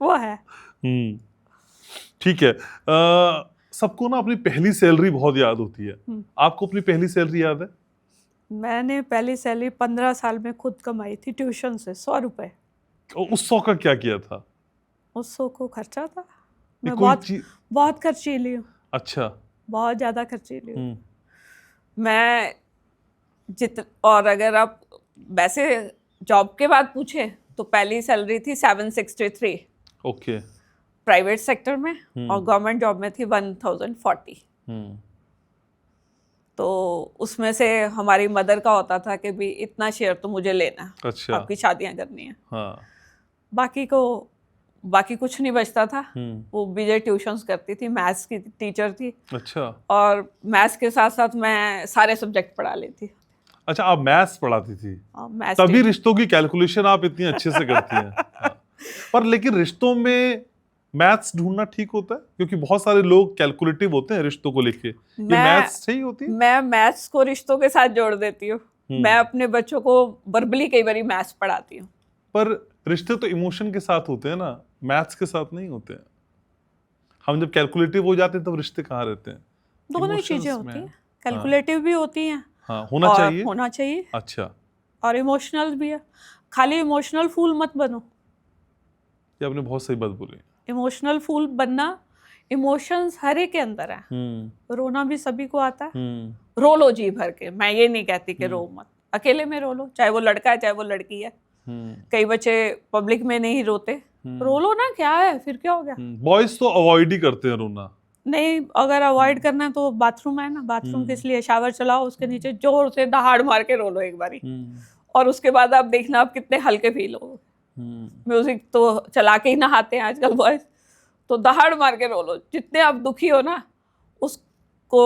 वो है। ठीक है। सबको ना अपनी पहली सैलरी बहुत याद होती है। आपको अपनी पहली सैलरी याद है? मैंने पहली सैलरी 15 साल में खुद कमाई थी, ट्यूशन से 100 रुपए। उस 100 का क्या किया था? उस 100 को खर्चा था। मैं बहुत खर्चीली हूँ। अच्छा। बहुत ज्यादा खर्चीली हूँ मैं। और अगर आप वैसे जॉब के बाद पूछे तो पहली सैलरी थी 763। ओके। प्राइवेट सेक्टर में, और गवर्नमेंट जॉब में थी 1040। तो उसमें से हमारी मदर का होता था कि भी इतना शेयर तो मुझे लेना है। अच्छा। आपकी शादियां करनी है। हाँ। बाकी को बाकी कुछ नहीं बचता था। वो विजय ट्यूशंस करती थी, मैथ्स की टीचर थी। अच्छा। और मैथ्स के साथ साथ मैं सारे सब्जेक्ट पढ़ा लेती। अच्छा, आप मैथ्स पढ़ाती थी, मैथ्स तभी रिश्तों की कैलकुलेशन आप इतनी अच्छे से करती हैं। हाँ। पर लेकिन रिश्तों में मैथ्स ढूंढना ठीक होता है, क्योंकि बहुत सारे लोग कैलकुलेटिव होते हैं रिश्तों को लेके। ये मैथ्स सही होती है? मैं मैथ्स को रिश्तों के साथ जोड़ देती हूँ। मैं अपने बच्चों को वर्बली कई बार मैथ्स पढ़ाती हूँ। पर रिश्ते तो इमोशन के साथ होते हैं ना, मैथ्स के साथ नहीं होते हैं। हम जब कैलकुलेटिव हो जाते हैं तब रिश्ते कहाँ रहते हैं? दोनों ही चीजें होती हैं, कैलकुलेटिव भी होती हैं। हाँ, होना चाहिए। होना चाहिए। अच्छा। और इमोशनल भी है। खाली इमोशनल फूल मत बनो। ये आपने बहुत सही बात बोली। इमोशनल फूल बनना, इमोशंस हर एक के अंदर है। रोना भी सभी को आता है। रो लो जी भर के, मैं ये नहीं कहती कि रो मत, अकेले में रो लो, चाहे वो लड़का है चाहे वो लड़की है। कई बच्चे पब्लिक में नहीं रोते, रो लो ना, क्या है, फिर क्या हो गया। बॉयज तो अवॉइड ही करते हैं रोना। नहीं, अगर अवॉइड करना है तो बाथरूम है ना, बाथरूम किस लिए, शावर चलाओ, उसके नीचे जोर से दहाड़ मार के रो लो एक बारी। और उसके बाद आप देखना आप कितने हल्के फील हो। म्यूजिक तो चला के ही नहाते हैं आजकल बॉयज, तो दहाड़ मार के रो लो, जितने आप दुखी हो ना उसको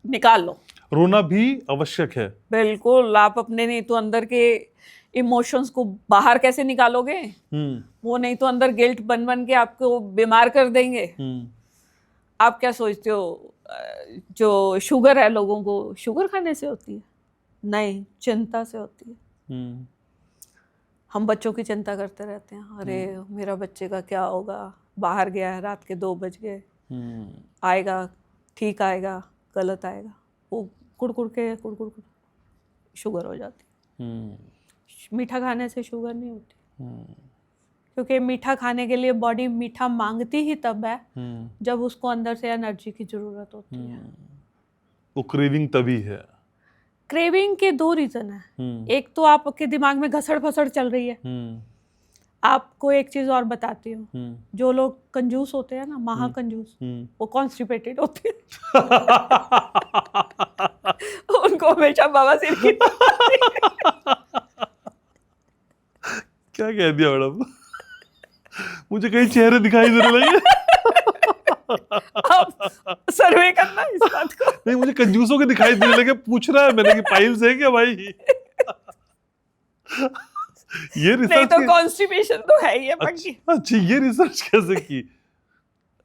निकाल लो। रोना भी आवश्यक है। बिल्कुल। आप अपने नहीं तो अंदर के इमोशंस को बाहर कैसे निकालोगे? वो नहीं तो अंदर गिल्ट बन बन के आपको बीमार कर देंगे। आप क्या सोचते हो जो शुगर है लोगों को, शुगर खाने से होती है? नहीं, चिंता से होती है। हम बच्चों की चिंता करते रहते हैं, अरे मेरा बच्चे का क्या होगा, बाहर गया है, रात के 2 बज गए, आएगा, ठीक आएगा, गलत आएगा, वो कुड़ शुगर हो जाती। मीठा खाने से शुगर नहीं होती, क्योंकि मीठा खाने के लिए बॉडी मीठा मांगती ही तब है जब उसको अंदर से एनर्जी की जरूरत होती है। वो क्रेविंग तभी है। क्रेविंग के 2 रीजन है। एक तो आपके दिमाग में घसड़ फसड़ चल रही है। आपको एक चीज और बताती हूँ, जो लोग कंजूस होते हैं ना, महा कंजूस, वो कॉन्स्टिपेटेड होते हैं। उनको हमेशा बवासीर की क्या कह दिया मैडम? मुझे कई चेहरे दिखाई देने लगे। आप सर्वे करना इस बात को। नहीं, मुझे कंजूसों के दिखाई देने लगे, पूछ रहा है मैंने कि पाइल्स है क्या भाई? ये रिसर्च नहीं तो कॉन्स्टिपेशन तो है ही है पक्की। अच्छा, ये रिसर्च कैसे की?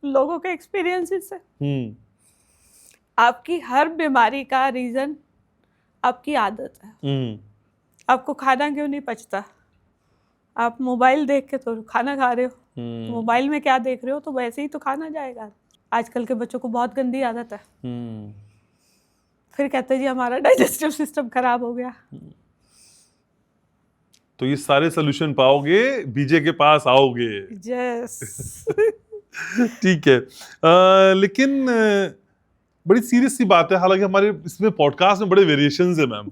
लोगों के एक्सपीरियंसेस से। आपकी हर बीमारी का रीजन आपकी आदत है। आपको खाना क्यों नहीं पचता? आप मोबाइल देख के तो खाना खा रहे हो, तो मोबाइल में क्या देख रहे हो, तो वैसे ही तो खाना जाएगा। आजकल के बच्चों को बहुत गंदी आदत है। फिर कहते हैं जी हमारा डाइजेस्टिव सिस्टम खराब हो गया। तो ये सारे सोल्यूशन पाओगे बीजे के पास आओगे। यस। ठीक है। लेकिन बड़ी सीरियस सी बात है, हालांकि हमारे इसमें पॉडकास्ट में बड़े वेरिएशंस है मैम।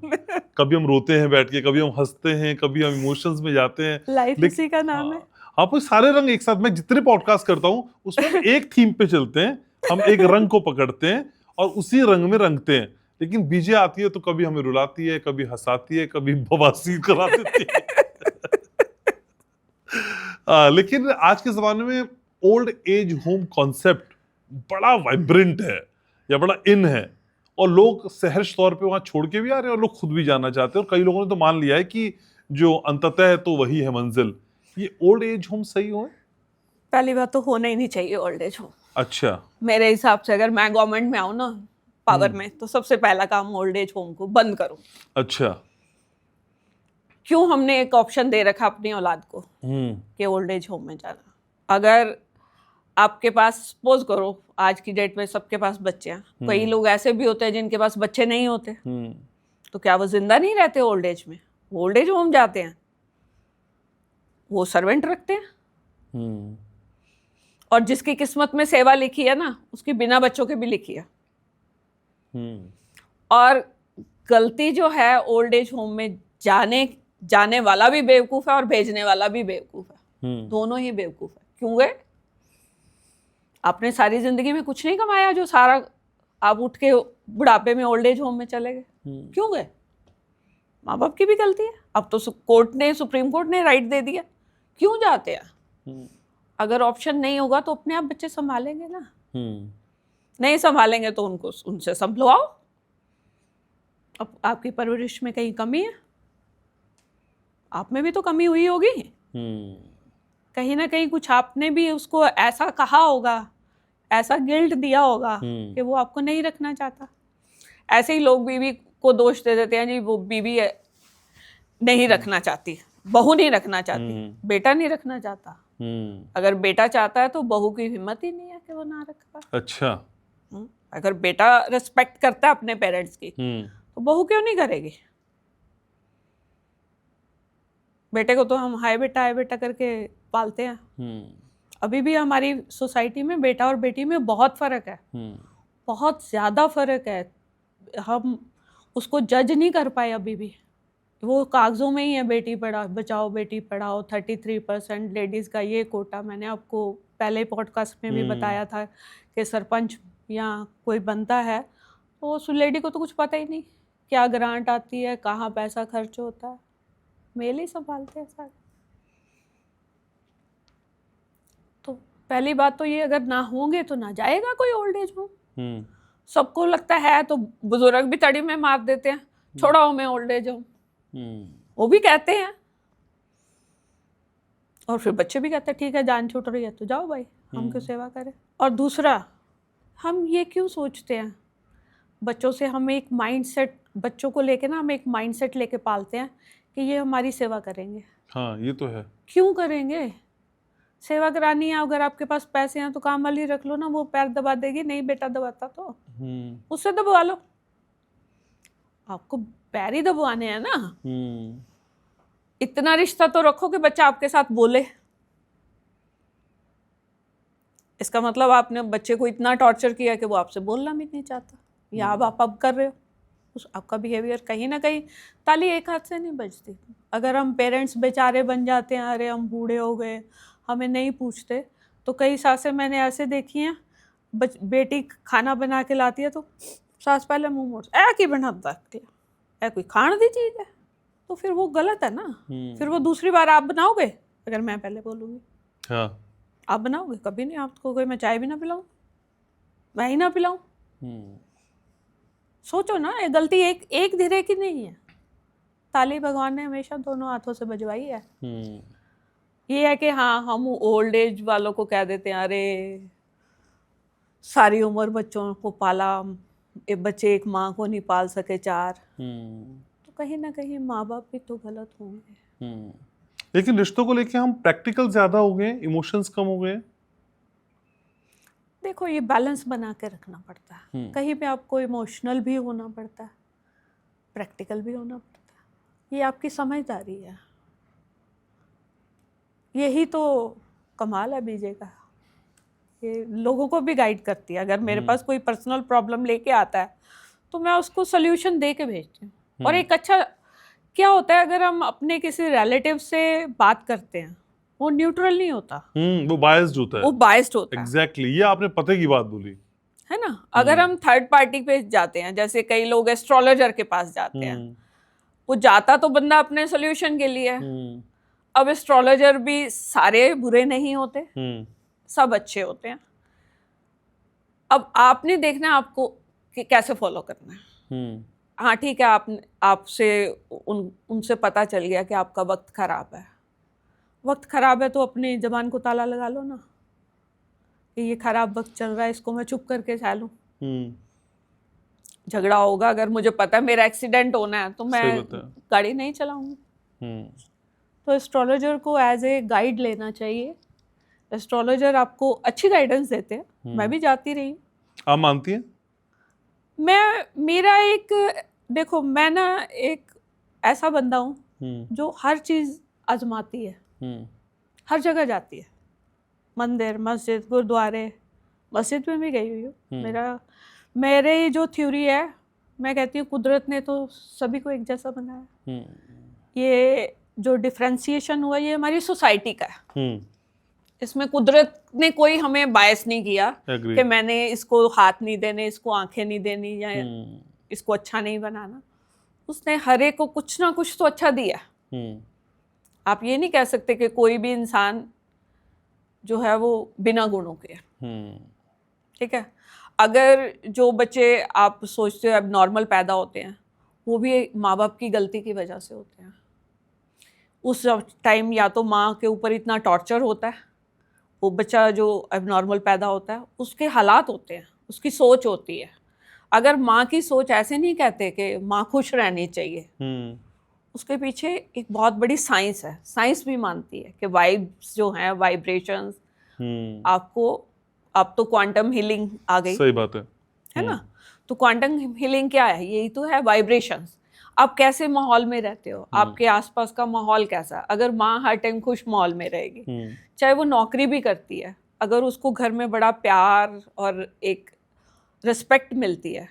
कभी हम रोते हैं बैठ के, कभी हम हंसते हैं, कभी हम इमोशंस में जाते हैं। लाइफ इसी का नाम है। आप सारे रंग एक साथ, मैं जितने पॉडकास्ट करता हूँ उसमें एक थीम पे चलते हैं, हम एक रंग को पकड़ते हैं और उसी रंग में रंगते हैं। लेकिन बीजे आती है तो कभी हमें रुलाती है, कभी हंसाती है, कभी बवासीर करा देती है। लेकिन आज के जमाने में ओल्ड एज होम कॉन्सेप्ट बड़ा वाइब्रेंट है या बड़ा इन है, और लोग सहर्ष तौर पे वहां छोड़ के भी आ रहे हैं और लोग खुद भी जाना चाहते हैं, और कई लोगों ने तो मान लिया है कि जो अंततः है तो वही है मंजिल। ये ओल्ड एज होम सही हो? पहली बात तो होना ही नहीं चाहिए ओल्ड एज होम। अच्छा। मेरे हिसाब से अगर मैं गवर्नमेंट में आऊँ ना पावर में, तो सबसे पहला काम ओल्ड एज होम को बंद करूं। अच्छा। क्यों हमने एक ऑप्शन दे रखा अपनी औलाद को कि ओल्ड एज होम में जाना? अगर आपके पास, सपोज करो आज की डेट में सबके पास बच्चे हैं, कई लोग ऐसे भी होते हैं जिनके पास बच्चे नहीं होते, तो क्या वो जिंदा नहीं रहते ओल्ड एज में? ओल्ड एज होम जाते हैं, वो सर्वेंट रखते हैं। और जिसकी किस्मत में सेवा लिखी है ना, उसकी बिना बच्चों के भी लिखी है। और गलती जो है ओल्ड एज होम में जाने वाला भी बेवकूफ है और भेजने वाला भी बेवकूफ है। दोनों ही बेवकूफ है। क्यों गए? आपने सारी जिंदगी में कुछ नहीं कमाया जो सारा आप उठ के बुढ़ापे में ओल्ड एज होम में चले गए। क्यों गए? माँ बाप की भी गलती है। अब तो सुप्रीम कोर्ट ने राइट दे दिया, क्यों जाते हैं? अगर ऑप्शन नहीं होगा तो अपने आप बच्चे संभालेंगे ना, हम्म नहीं संभालेंगे तो उनको उनसे संभलवाओ। अब आपकी परवरिश में कहीं कमी है, आप में भी तो कमी हुई होगी, कहीं ना कहीं कुछ आपने भी उसको ऐसा कहा होगा, ऐसा गिल्ट दिया होगा कि वो आपको नहीं रखना चाहता। ऐसे ही लोग बीवी को दोष दे देते हैं, जी वो बीवी नहीं रखना चाहती, बहू नहीं रखना चाहती, बेटा नहीं रखना चाहता। अगर बेटा चाहता है तो बहू की हिम्मत ही नहीं है कि वो ना रखा। अच्छा। अगर बेटा रिस्पेक्ट करता है अपने पेरेंट्स की तो बहू क्यों नहीं करेगी? बेटे को तो हम हाय बेटा करके पालते हैं। अभी भी हमारी सोसाइटी में बेटा और बेटी में बहुत फर्क है, बहुत ज्यादा फर्क है। हम उसको जज नहीं कर पाए अभी भी, वो कागजों में ही है, बेटी बचाओ बेटी पढ़ाओ, 33% लेडीज का ये कोटा। मैंने आपको पहले पॉडकास्ट में भी बताया था कि सरपंच या कोई बनता है तो उस लेडी को तो कुछ पता ही नहीं क्या ग्रांट आती है, कहाँ पैसा खर्च होता है, मेल ही संभालते हैं सारे। तो पहली बात तो ये, अगर ना होंगे तो ना जाएगा कोई ओल्ड एज होम। सबको लगता है तो बुजुर्ग भी तड़ी में मार देते हैं, छोड़ाओ मैं ओल्ड एज होम, वो भी कहते हैं। और फिर बच्चे भी कहते हैं ठीक है जान छूट रही है तो जाओ भाई, हम क्यों सेवा करें। और दूसरा, हम ये क्यों सोचते हैं, बच्चों से हम एक माइंडसेट, बच्चों को लेके ना हम एक माइंडसेट लेके पालते हैं कि ये हमारी सेवा करेंगे। हाँ ये तो है। क्यों करेंगे? सेवा करानी है, अगर आपके पास पैसे हैं तो काम वाली रख लो ना, वो पैर दबा देगी। नहीं बेटा दबाता तो उससे दबवा लो, आपको पैर ही दबवाने हैं ना। इतना रिश्ता तो रखो कि बच्चा आपके साथ बोले। इसका मतलब आपने बच्चे को इतना टॉर्चर किया कि वो आपसे बोलना भी नहीं चाहता, या आप कर रहे हो। उस आपका बिहेवियर कहीं ना कहीं, ताली एक हाथ से नहीं बजती। अगर हम पेरेंट्स बेचारे बन जाते हैं, अरे हम बूढ़े हो गए हमें नहीं पूछते, तो कई सासें मैंने ऐसे देखी हैं, बेटी खाना बना के लाती है तो सास पहले मुंह मोड़ ऐ की बनाता है, कोई खाण दी चीज है, तो फिर वो गलत है ना। फिर वो दूसरी बार आप बनाओगे, अगर मैं पहले बोलूँगी हाँ आप बनाओगे? कभी नहीं। आपको कोई मैं चाय भी ना पिलाऊं, मैं ही ना पिलाऊं। सोचो ना, ये गलती एक धीरे की नहीं है, ताली भगवान ने हमेशा दोनों हाथों से बजवाई है। ये है कि हाँ हम ओल्ड एज वालों को कह देते हैं अरे सारी उम्र बच्चों को पाला, बच्चे एक माँ को नहीं पाल सके चार। तो कहीं ना कहीं माँ बाप भी तो गलत होंगे। लेकिन रिश्तों को लेके हम प्रैक्टिकल ज्यादा हो गए, इमोशंस कम हो गए। देखो ये बैलेंस बना के रखना पड़ता है, कहीं पे आपको इमोशनल भी होना पड़ता है, प्रैक्टिकल भी होना पड़ता है। ये आपकी समझदारी है, यही तो कमाल है बीजे का। ये लोगों को भी गाइड करती है। अगर मेरे पास कोई पर्सनल प्रॉब्लम लेके आता है तो मैं उसको सोल्यूशन दे के भेजती हूँ। और एक अच्छा क्या होता है, अगर हम अपने किसी रिलेटिव से बात करते हैं, वो न्यूट्रल नहीं होता, वो बायस्ड होता है। वो बायस्ड होता है। एग्जैक्टली, ये आपने पते की बात बोली है ना। अगर हम थर्ड पार्टी पे जाते हैं, जैसे कई लोग एस्ट्रोलॉजर के पास जाते हैं, वो जाता तो बंदा अपने सोल्यूशन के लिए। अब एस्ट्रोलॉजर भी सारे बुरे नहीं होते, सब अच्छे होते हैं। अब आपने देखना है आपको कि कैसे फॉलो करना है। हाँ ठीक है, आपसे उनसे पता चल गया कि आपका वक्त खराब है। वक्त खराब है तो अपनी जबान को ताला लगा लो ना, कि ये खराब वक्त चल रहा है, इसको मैं चुप करके सह लूं। झगड़ा होगा, अगर मुझे पता है मेरा एक्सीडेंट होना है तो मैं गाड़ी नहीं चलाऊंगी। तो एस्ट्रोलॉजर को एज ए गाइड लेना चाहिए। एस्ट्रोलॉजर आपको अच्छी गाइडेंस देते हैं, मैं भी जाती रही। आप मानती हैं? मेरा एक, देखो मैं ना एक ऐसा बंदा हूँ जो हर चीज आजमाती है, हर जगह जाती है, मंदिर मस्जिद गुरुद्वारे, मस्जिद में भी गई हुई हूँ। मेरे जो थ्योरी है, मैं कहती हूँ कुदरत ने तो सभी को एक जैसा बनाया। ये जो डिफरेंशिएशन हुआ ये हमारी सोसाइटी का है। इसमें कुदरत ने कोई हमें बायस नहीं किया कि मैंने इसको हाथ नहीं देने, इसको आंखें नहीं देनी, या इसको अच्छा नहीं बनाना। उसने हर एक को कुछ ना कुछ तो अच्छा दिया। आप ये नहीं कह सकते कि कोई भी इंसान जो है वो बिना गुणों के है। ठीक है, अगर जो बच्चे आप सोचते हो अब नॉर्मल पैदा होते हैं, वो भी माँ बाप की गलती की वजह से होते हैं। उस टाइम या तो माँ के ऊपर इतना टॉर्चर होता है, वो बच्चा जो अब नॉर्मल पैदा होता है उसके हालात होते हैं, उसकी सोच होती है। अगर माँ की सोच ऐसे नहीं कहते कि माँ खुश रहनी चाहिए, उसके पीछे एक बहुत बड़ी साइंस है। साइंस भी मानती है कि वाइब्स जो हैं, वाइब्रेशंस, आपको अब तो क्वांटम हीलिंग आ गई, सही बात है ना। तो क्वांटम हीलिंग क्या है? यही तो है, वाइब्रेशंस। आप कैसे माहौल में रहते हो, आपके आसपास का माहौल कैसा। अगर माँ हर टाइम खुश माहौल में रहेगी, चाहे वो नौकरी भी करती है, अगर उसको घर में बड़ा प्यार और एक रिस्पेक्ट मिलती है,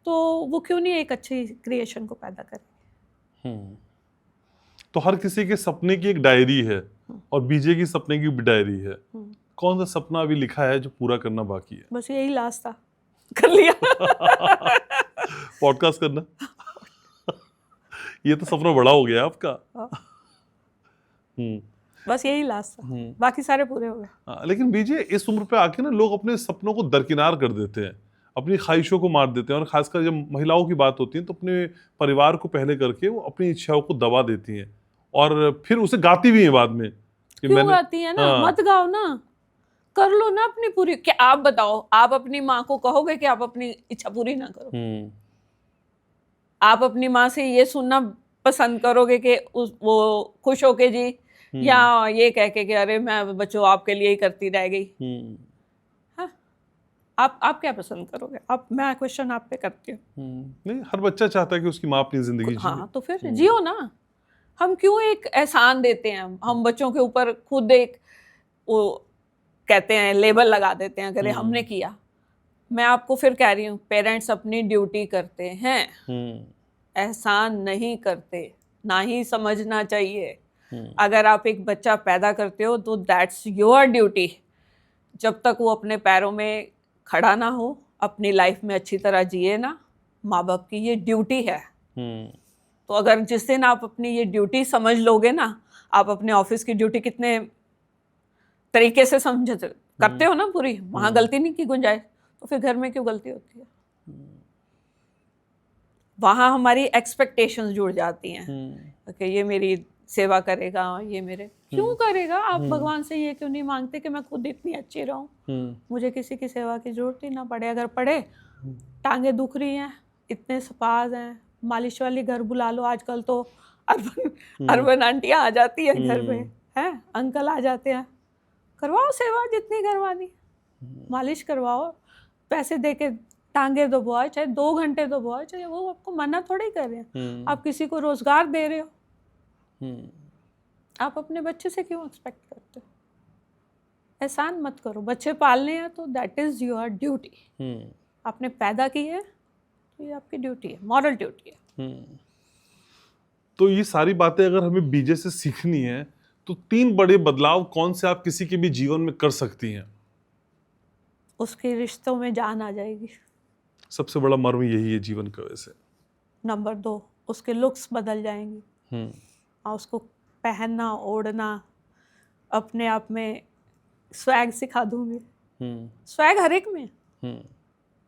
तो वो क्यों नहीं एक अच्छी क्रिएशन को पैदा करे। तो हर किसी के सपने की एक डायरी है और बीजे की सपने की भी डायरी है। कौन सा सपना अभी लिखा है जो पूरा करना बाकी है? बस यही लास्ट था, कर लिया। पॉडकास्ट करना। ये तो सपना बड़ा हो गया आपका। बस यही लास्ट था, बाकी सारे पूरे हो गए। लेकिन बीजे इस उम्र पे आके ना लोग अपने सपनों को दरकिनार कर देते हैं, अपनी ख्वाहिशों को मार देते हैं, और खासकर जब महिलाओं की बात होती है तो अपने परिवार को पहले करके वो अपनी इच्छाओं को दबा देती हैं और फिर उसे गाती भी हैं बाद में कि क्यों गाती है ना? मत गाओ ना, कर लो ना अपनी पूरी। क्या आप बताओ, आप अपनी माँ को कहोगे कि आप अपनी इच्छा पूरी ना करो? आप अपनी माँ से ये सुनना पसंद करोगे कि वो खुश होके जी, या ये कह के कि अरे मैं बच्चों आपके लिए ही करती रह गई? हाँ, आप क्या पसंद करोगे? मैं क्वेश्चन आप पे करती हूँ। नहीं, हर बच्चा चाहता है कि उसकी माँ अपनी जिंदगी जिए। हाँ, तो फिर जियो ना। हम क्यों एक एहसान देते हैं? हम बच्चों के ऊपर खुद एक वो कहते हैं लेबल लगा देते हैं, अगर हमने किया। मैं आपको फिर कह रही हूँ, पेरेंट्स अपनी ड्यूटी करते हैं, एहसान नहीं करते, ना ही समझना चाहिए। अगर आप एक बच्चा पैदा करते हो तो दैट्स योर ड्यूटी। जब तक वो अपने पैरों में खड़ा ना हो, अपनी लाइफ में अच्छी तरह जिए ना, माँ बाप की ये ड्यूटी है। तो अगर जिस दिन आप अपनी ये ड्यूटी समझ लोगे ना, आप अपने ऑफिस की ड्यूटी कितने तरीके से समझ करते हो ना पूरी, वहां गलती नहीं की गुंजाइश, तो फिर घर में क्यों गलती होती है? वहां हमारी एक्सपेक्टेशंस जुड़ जाती हैं कि ये मेरी सेवा करेगा, ये मेरे क्यों करेगा? आप भगवान से ये क्यों नहीं मांगते कि मैं खुद इतनी अच्छी रहूं, मुझे किसी की सेवा की जरूरत ही ना पड़े। अगर पड़े, टांगे दुख रही हैं, इतने स्पाज हैं, मालिश वाली घर बुला लो। आजकल तो अर्बन आंटियां आ जाती है घर में, है अंकल आ जाते हैं, करवाओ सेवा जितनी करवानी, मालिश करवाओ, पैसे दे के टांगे दबाओ, चाहे 2 घंटे दबाओ, चाहे वो आपको मना थोड़ी कर रहे हैं। आप किसी को रोजगार दे रहे हो, आप अपने बच्चे से क्यों एक्सपेक्ट करते हो? एहसान मत करो। बच्चे पालने हैं तो दैट इज योर ड्यूटी। आपने पैदा की है तो ये आपकी ड्यूटी है, मॉरल ड्यूटी है। तो ये सारी बातें अगर हमें बीजे से सीखनी है तो 3 बड़े बदलाव कौन से आप किसी के भी जीवन में कर सकती हैं? उसके रिश्तों में जान आ जाएगी। सबसे बड़ा मर्म यही है जीवन का वैसे। नंबर 2, उसके लुक्स बदल जाएंगी, और उसको पहनना ओढ़ना, अपने आप में स्वैग सिखा दूंगी। स्वैग हर एक में,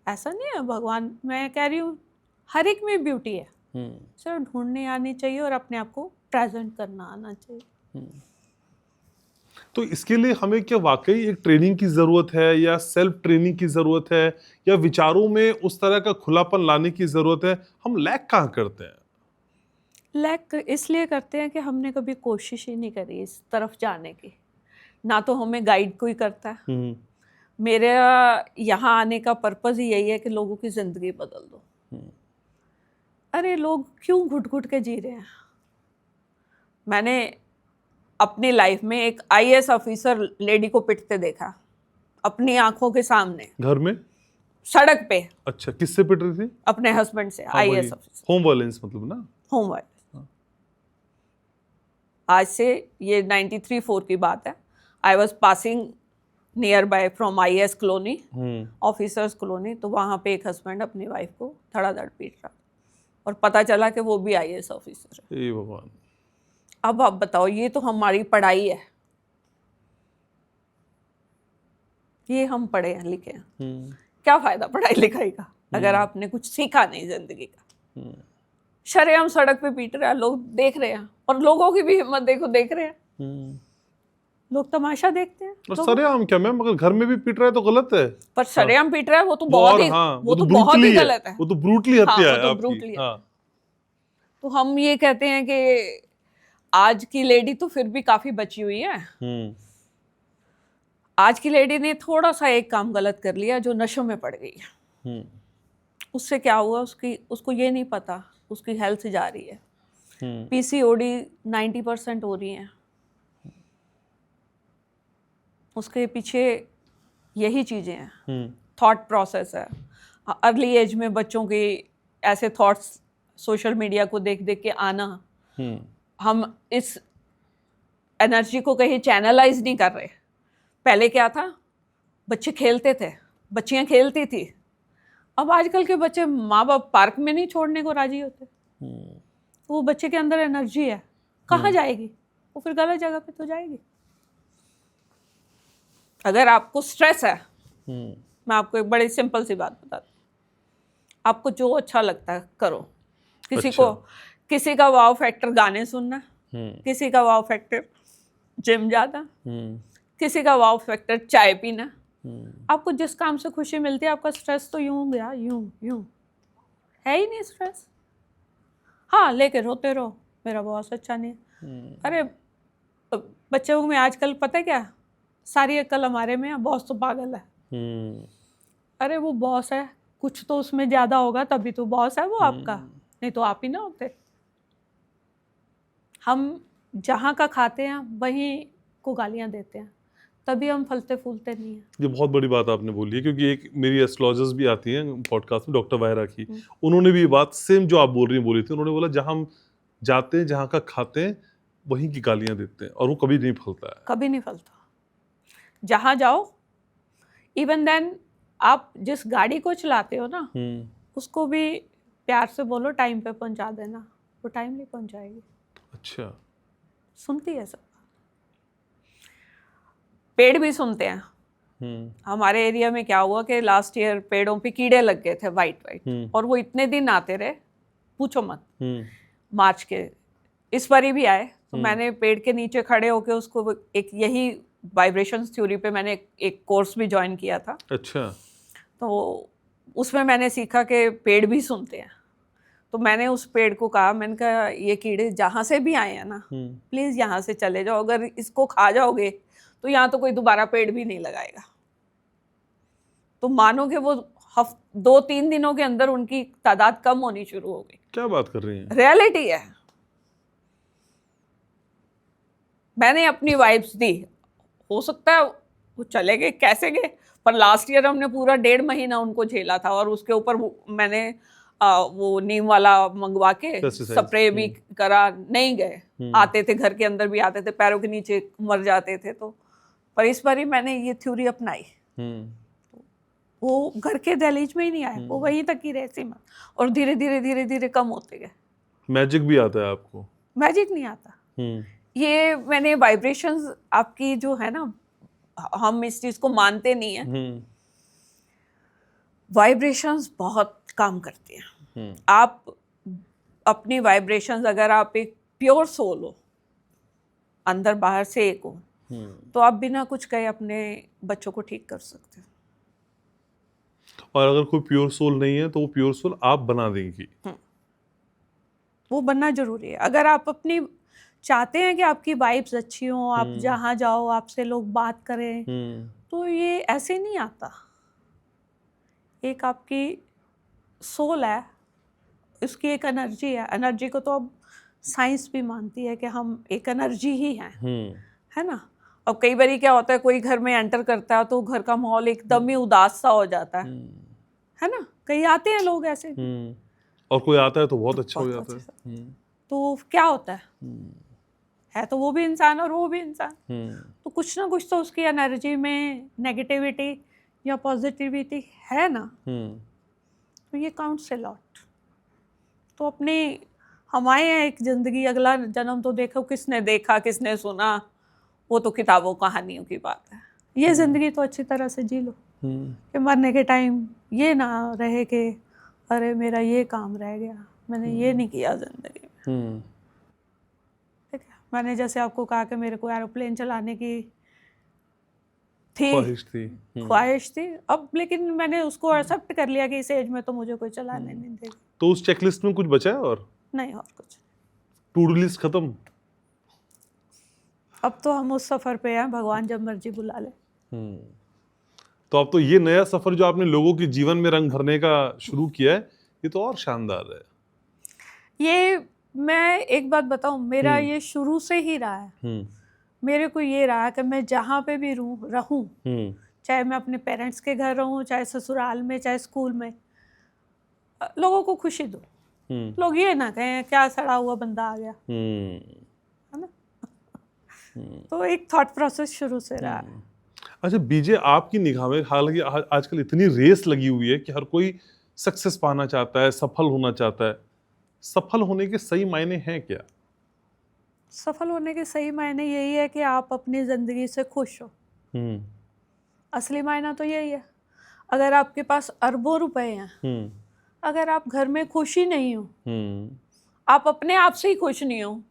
ऐसा नहीं है भगवान, मैं कह रही हूँ हर एक में ब्यूटी है, सिर्फ ढूंढने आनी चाहिए और अपने आप को प्रेजेंट करना आना चाहिए। तो इसके लिए हमें क्या वाकई एक ट्रेनिंग की जरूरत है, या सेल्फ ट्रेनिंग की जरूरत है, या विचारों में उस तरह का खुलापन लाने की जरूरत है? हम लैक कहाँ करते हैं? लैक इसलिए करते हैं कि हमने कभी कोशिश ही नहीं करी इस तरफ जाने की, ना तो हमें गाइड कोई करता है। मेरे यहाँ आने का पर्पस ही यही है कि लोगों की जिंदगी बदल दो। अरे लोग क्यों घुट घुट के जी रहे हैं? मैंने अपनी लाइफ में एक आईएएस ऑफिसर लेडी को पिटते देखा अपनी आंखों के सामने, घर में, सड़क पे। अच्छा, किससे पिट रही थी? अपने हस्बैंड से। आईएएस ऑफिसर, होम वायलेंस मतलब ना, होम वायलेंस। आज से ये 93-4 की बात है। I was passing near by from IAS colony, officers colony, तो वहाँ पे एक हस्बैंड अपनी वाइफ को धड़ाधड़ पीट रहा, और पता चला कि वो भी आईएएस ऑफिसर है। हे भगवान। अब आप बताओ, ये तो हमारी पढ़ाई है, ये हम पढ़े हैं लिखे हैं, क्या फायदा पढ़ाई लिखाई का अगर आपने कुछ सीखा नहीं जिंदगी का। शरेआम सड़क पे पीट रहा है, लोग देख रहे हैं, और लोगों की भी हिम्मत देखो, देख रहे हैं, लोग तमाशा देखते हैं। और सरेआम क्या मैम, अगर घर में भी पीट रहा है तो गलत है। पर शरेआम पीट रहा है वो तो वो बहुत और ही हाँ, वो तो बहुत ही गलत है। वो तो ब्रूटली हत्या हाँ, है वो तो आपकी। brutally है। हाँ। तो हम ये कहते हैं कि आज की लेडी तो फिर भी काफी बची हुई है। आज की लेडी ने थोड़ा सा एक काम गलत कर लिया, जो नशों में पड़ गई है। उससे क्या हुआ, उसको ये नहीं पता उसकी हेल्थ जा रही है। पीसीओडी 90% हो रही है। उसके पीछे यही चीजें हैं, थॉट प्रोसेस है। अर्ली एज में बच्चों के ऐसे थॉट्स सोशल मीडिया को देख देख के आना, हम इस एनर्जी को कहीं चैनलाइज नहीं कर रहे। पहले क्या था, बच्चे खेलते थे, बच्चियां खेलती थी। अब आजकल के बच्चे माँ बाप पार्क में नहीं छोड़ने को राजी होते। तो वो बच्चे के अंदर एनर्जी है, कहाँ जाएगी वो, फिर गलत जगह पे तो जाएगी। अगर आपको स्ट्रेस है, मैं आपको एक बड़ी सिंपल सी बात बताती हूँ, आपको जो अच्छा लगता है करो। किसी का वाव फैक्टर गाने सुनना, किसी का वाव फैक्टर जिम जाना, किसी का वाव फैक्टर चाय पीना। आपको जिस काम से खुशी मिलती है, आपका स्ट्रेस तो यूं गया, यूं है ही नहीं स्ट्रेस। हाँ, लेके रोते रहो मेरा बॉस अच्छा नहीं है। अरे बच्चों में आजकल पता है क्या, सारी अक्ल हमारे में है, बॉस तो पागल है। अरे वो बॉस है, कुछ तो उसमें ज्यादा होगा तभी तो बॉस है वो आपका, नहीं तो आप ही ना होते। हम जहाँ का खाते हैं वहीं को गालियां देते हैं, तभी हम फलते फूलते नहीं हैं। ये बहुत बड़ी बात आपने बोली है, क्योंकि एक मेरी एस्ट्रोलॉजर्स भी आती हैं पॉडकास्ट में, डॉक्टर वायरा की, उन्होंने भी ये बात सेम जो आप बोल रही हैं बोली थी। उन्होंने बोला जहाँ हम जाते हैं, जहाँ का खाते हैं, वहीं की गालियां देते हैं, और वो कभी नहीं फलता है। कभी नहीं फलता। जहाँ जाओ, इवन देन आप जिस गाड़ी को चलाते हो ना, उसको भी प्यार से बोलो टाइम पे पहुंचा देना, वो टाइम नहीं पहुंचाएगी। अच्छा। सुनती है सब। पेड़ भी सुनते हैं। हमारे एरिया में क्या हुआ कि लास्ट ईयर पेड़ों पे कीड़े लग गए थे, वाइट, और वो इतने दिन आते रहे, पूछो मत। मार्च के इस बारी भी आए, तो मैंने पेड़ के नीचे खड़े होके उसको एक यही वाइब्रेशंस थ्योरी पे मैंने एक कोर्स भी ज्वाइन किया था। अच्छा। तो उसमें मैंने सीखा कि पेड़ भी सुनते हैं। तो मैंने उस पेड़ को कहा, मैंने कहा ये कीड़े जहाँ से भी आए हैं ना, प्लीज यहाँ से चले जाओ। अगर इसको खा जाओगे तो यहाँ तो कोई दोबारा पेड़ भी नहीं लगाएगा। तो मानो कि वो 2-3 दिनों के अंदर उनकी तादाद कम होनी शुरू हो गई। क्या बात कर रही हैं? रियलिटी है। मैंने अपनी वाइब्स दी, हो सकता है वो चले गए, कैसे गए, पर लास्ट ईयर हमने पूरा 1.5 महीना उनको झेला था, और उसके ऊपर मैंने वो नीम वाला मंगवा के स्प्रे भी करा, नहीं गए। आते थे घर के अंदर भी आते थे, पैरों के नीचे मर जाते थे। तो पर इस बार मैंने ये थ्योरी अपनाई, वो घर के दहलीज में ही नहीं आए, वो वहीं तक ही रहे सीमा, और धीरे धीरे धीरे धीरे कम होते गए। मैजिक भी आता है आपको? मैजिक नहीं आता। ये मैंने वाइब्रेशंस आपकी जो है ना, हम इस चीज को मानते नहीं है, वाइब्रेशंस बहुत काम करती हैं। आप अपनी वाइब्रेशंस, अगर आप एक प्योर सोल हो, अंदर बाहर से एक हो, तो आप बिना कुछ कहे अपने बच्चों को ठीक कर सकते हो। और अगर कोई प्योर सोल नहीं है, तो वो प्योर सोल आप बना देंगी। वो बनना जरूरी है। अगर आप अपनी चाहते हैं कि आपकी वाइब्स अच्छी हो, आप जहाँ जाओ आपसे लोग बात करें, तो ये ऐसे नहीं आता। एक आपकी सोल है, इसकी एक एनर्जी है। एनर्जी को तो अब साइंस भी मानती है कि हम एक एनर्जी ही हैं, है ना। अब कई बार क्या होता है, कोई घर में एंटर करता है तो घर का माहौल एकदम ही उदास सा हो जाता है ना। कई आते हैं लोग ऐसे, और कोई आता है तो बहुत अच्छा हो जाता है। तो क्या होता है तो वो भी इंसान और वो भी इंसान, तो कुछ ना कुछ तो उसकी एनर्जी में नेगेटिविटी या पॉजिटिविटी है ना, तो ये काउंट्स अ लॉट। तो अपनी हम आए हैं एक जिंदगी, अगला जन्म तो देखो किसने देखा किसने सुना, वो तो किताबों कहानियों की बात है। ये जिंदगी तो अच्छी तरह से जी लो कि मरने के टाइम ये ना रहे कि अरे मेरा ये काम रह गया, मैंने ये नहीं किया जिंदगी में। ठीक है, मैंने जैसे आपको कहा कि मेरे को एरोप्लेन चलाने की ख्वाहिश थी अब, लेकिन मैंने उसको एक्सेप्ट कर लिया कि इस एज में तो मुझे कोई चलाने नहीं देगा। तो उस चेकलिस्ट में कुछ बचा है और नहीं, और कुछ टू डू लिस्ट खत्म? अब तो हम उस सफर पे हैं, भगवान जब मर्जी बुला ले। तो अब तो ये नया सफर जो आपने लोगों के जीवन में रंग भरने का शुरू किया है, ये तो और शानदार है। ये मैं एक बात बताऊं, मेरा ये शुरू से ही रहा है। मेरे को ये रहा कि मैं जहाँ पे भी रहूं, चाहे मैं अपने पेरेंट्स के घर रहूं, चाहे ससुराल में, चाहे स्कूल में, लोगों को खुशी दो। लोग ये ना कहें क्या सड़ा हुआ बंदा आ गया, है ना। तो एक थॉट प्रोसेस शुरू से रहा है। अच्छा बीजे, आपकी निगाह में हालांकि आजकल इतनी रेस लगी हुई है कि हर कोई सक्सेस पाना चाहता है, सफल होना चाहता है। सफल होने के सही मायने हैं क्या? सफल होने के सही मायने यही है कि आप अपनी जिंदगी से खुश हो। असली मायना तो यही है। अगर आपके पास अरबों रुपए हैं, अगर आप घर में खुश ही नहीं हो, आप अपने आप से ही खुश नहीं हो,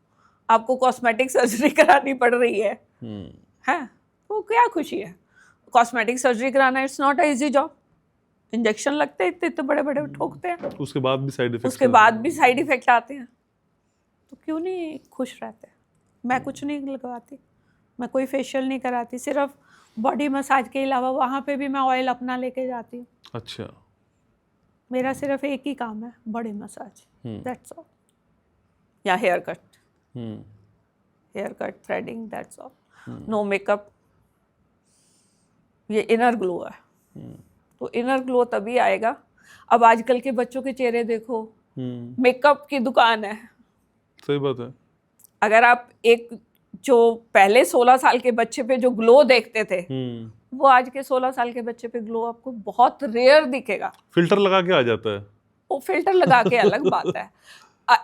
आपको कॉस्मेटिक सर्जरी करानी पड़ रही है, तो क्या खुशी है? कॉस्मेटिक सर्जरी कराना it's not a easy job. Injection लगते हैं इतने बड़े बड़े, ठोकते हैं, उसके बाद भी साइड इफेक्ट आते हैं। तो क्यों नहीं खुश रहते? मैं कुछ नहीं लगवाती, मैं कोई फेशियल नहीं कराती, सिर्फ बॉडी मसाज के अलावा वहाँ पे भी मैं ऑयल अपना लेके जाती हूँ। अच्छा, मेरा सिर्फ एक ही काम है, बॉडी मसाज, दैट्स ऑल। या hair cut threading, that's all. No makeup. ये इनर ग्लो है। तो इनर ग्लो तभी आएगा। अब आजकल के बच्चों के चेहरे देखो, मेकअप की दुकान है। सही बात है। अगर आप एक जो पहले 16 साल के बच्चे पे जो ग्लो देखते थे, वो आज के 16 साल के बच्चे पे ग्लो आपको बहुत रेयर दिखेगा। फिल्टर लगा के आ जाता है। वो फिल्टर लगा के अलग बात है,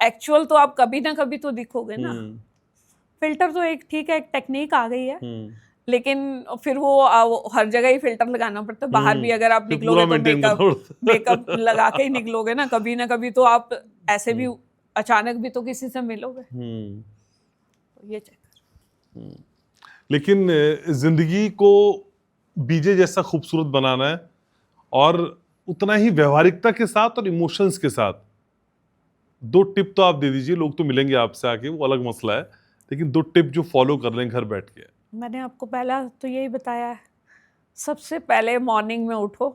एक्चुअल तो आप कभी ना कभी तो दिखोगे ना। फिल्टर तो एक ठीक है, एक टेक्निक आ गई है, लेकिन फिर वो हर जगह ही फिल्टर लगाना पड़ता है। बाहर भी अगर आप निकलोगे तो मेकअप लगा के ही निकलोगे ना कभी तो आप ऐसे भी अचानक भी तो किसी से मिलोगे। तो ये चक्कर। लेकिन जिंदगी को बीजे जैसा खूबसूरत बनाना है, और उतना ही व्यवहारिकता के साथ और इमोशंस के साथ। 2 टिप तो आप दे दीजिए, लोग तो मिलेंगे आपसे आके, वो अलग मसला है, लेकिन 2 टिप जो फॉलो कर लें घर बैठ के। मैंने आपको पहला तो यही बताया है, सबसे पहले मॉर्निंग में उठो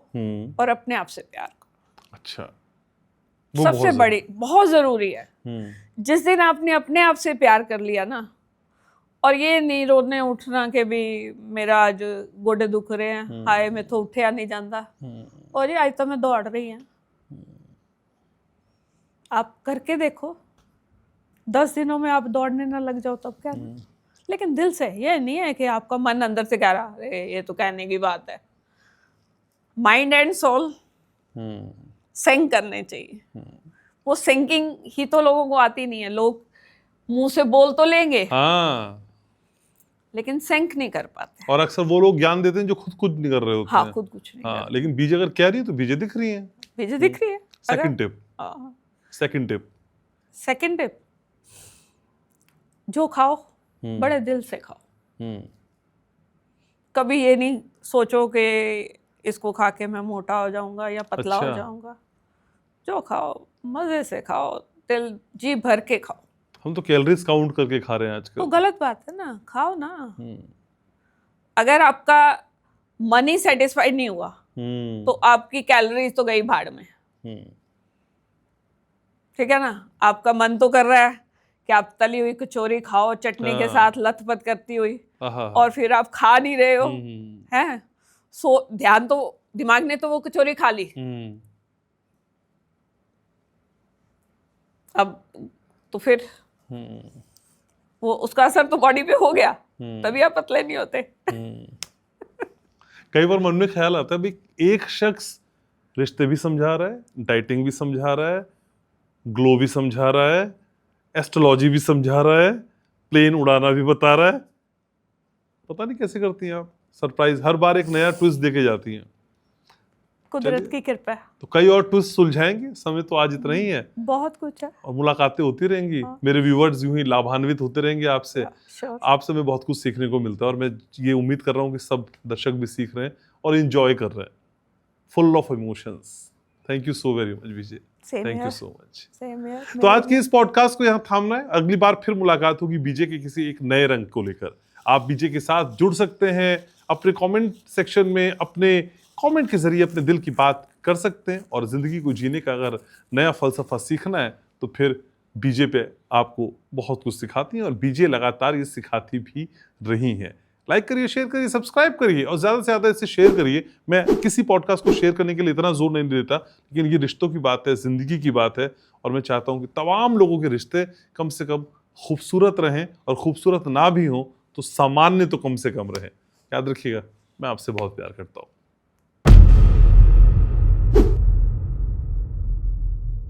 और अपने आप से प्यार करो। अच्छा, सबसे बड़ी बहुत जरूरी है। जिस दिन आपने अपने आप से प्यार कर लिया ना, और ये नहीं रोने उठना के भी मेरा आज गोडे दुख रहे हैं, हाय मैं तो उठे नहीं जाता, और ये आज तो मैं दौड़ रही हैं। आप करके देखो, 10 दिनों में आप दौड़ने ना लग जाओ तब क्या। लेकिन दिल से, ये नहीं है कि आपका मन अंदर से कह रहा है ये तो कहने की बात है। माइंड एंड सोल सिंक करने चाहिए। वो सिंकिंग ही तो लोगों को आती नहीं है। लोग मुंह से बोल तो लेंगे, लेकिन सिंक नहीं कर पाते। और अक्सर वो लोग ज्ञान देते हैं जो खुद नहीं कर रहे होते हैं। खुद कुछ नहीं कर। लेकिन बीजे अगर कह रही है तो बीजे दिख रही है। बीजे दिख रही है। सेकंड टिप, जो खाओ बड़े दिल से खाओ। कभी ये नहीं सोचो कि इसको खा के मैं मोटा हो जाऊंगा या पतला हो जाऊंगा। जो खाओ मजे से खाओ, दिल जी भर के खाओ। हम तो कैलोरीज काउंट करके खा रहे हैं आजकल। वो गलत बात है ना, खाओ ना। अगर आपका मन ही सेटिस्फाइड नहीं हुआ तो आपकी कैलोरीज तो गई भाड़ में। ठीक है ना। आपका मन तो कर रहा है कि आप तली हुई कचौरी खाओ चटनी के साथ लथपथ करती हुई, और फिर आप खा नहीं रहे हो, हैं। सो ध्यान तो दिमाग ने तो वो कचौरी खा ली, अब तो फिर वो उसका असर तो बॉडी पे हो गया, तभी आप पतले नहीं होते। कई बार मन में ख्याल आता है भाई, एक शख्स रिश्ते भी समझा रहा है, डाइटिंग भी समझा रहा है, ग्लो भी समझा रहा है, एस्ट्रोलॉजी भी समझा रहा है, प्लेन उड़ाना भी बता रहा है। पता नहीं कैसे करती हैं आप। सरप्राइज, हर बार एक नया ट्विस्ट देके जाती हैं। कुदरत की कृपा है। तो कई और ट्विस्ट सुलझाएंगे, समय तो आज इतना ही है बहुत कुछ है। और मुलाकातें होती रहेंगी। हाँ। मेरे व्यूवर्स यूं ही लाभान्वित होते रहेंगे आपसे। श्योर। आपसे मैं बहुत कुछ सीखने को मिलता है और मैं ये उम्मीद कर रहा हूँ कि सब दर्शक भी सीख रहे हैं और एंजॉय कर रहे हैं। Full of emotions. Thank you so very much Vijay, thank you so much. तो आज के इस पॉडकास्ट को यहाँ थामना है। अगली बार फिर मुलाकात होगी बीजे के किसी एक नए रंग को लेकर। आप बीजे के साथ जुड़ सकते हैं, अपने कमेंट सेक्शन में अपने कमेंट के जरिए अपने दिल की बात कर सकते हैं और जिंदगी को जीने का अगर नया फलसफा सीखना है तो फिर बीजे पे आपको बहुत कुछ सिखाती हैं और बीजे लगातार ये सिखाती भी रही हैं। लाइक करिए, शेयर करिए, सब्सक्राइब करिए और ज्यादा से ज्यादा इसे शेयर करिए। मैं किसी पॉडकास्ट को शेयर करने के लिए इतना जोर नहीं देता, लेकिन ये रिश्तों की बात है, जिंदगी की बात है और मैं चाहता हूं कि तमाम लोगों के रिश्ते कम से कम खूबसूरत रहें और खूबसूरत ना भी हों तो सामान्य तो कम से कम रहे। याद रखिएगा, मैं आपसे बहुत प्यार करता हूँ।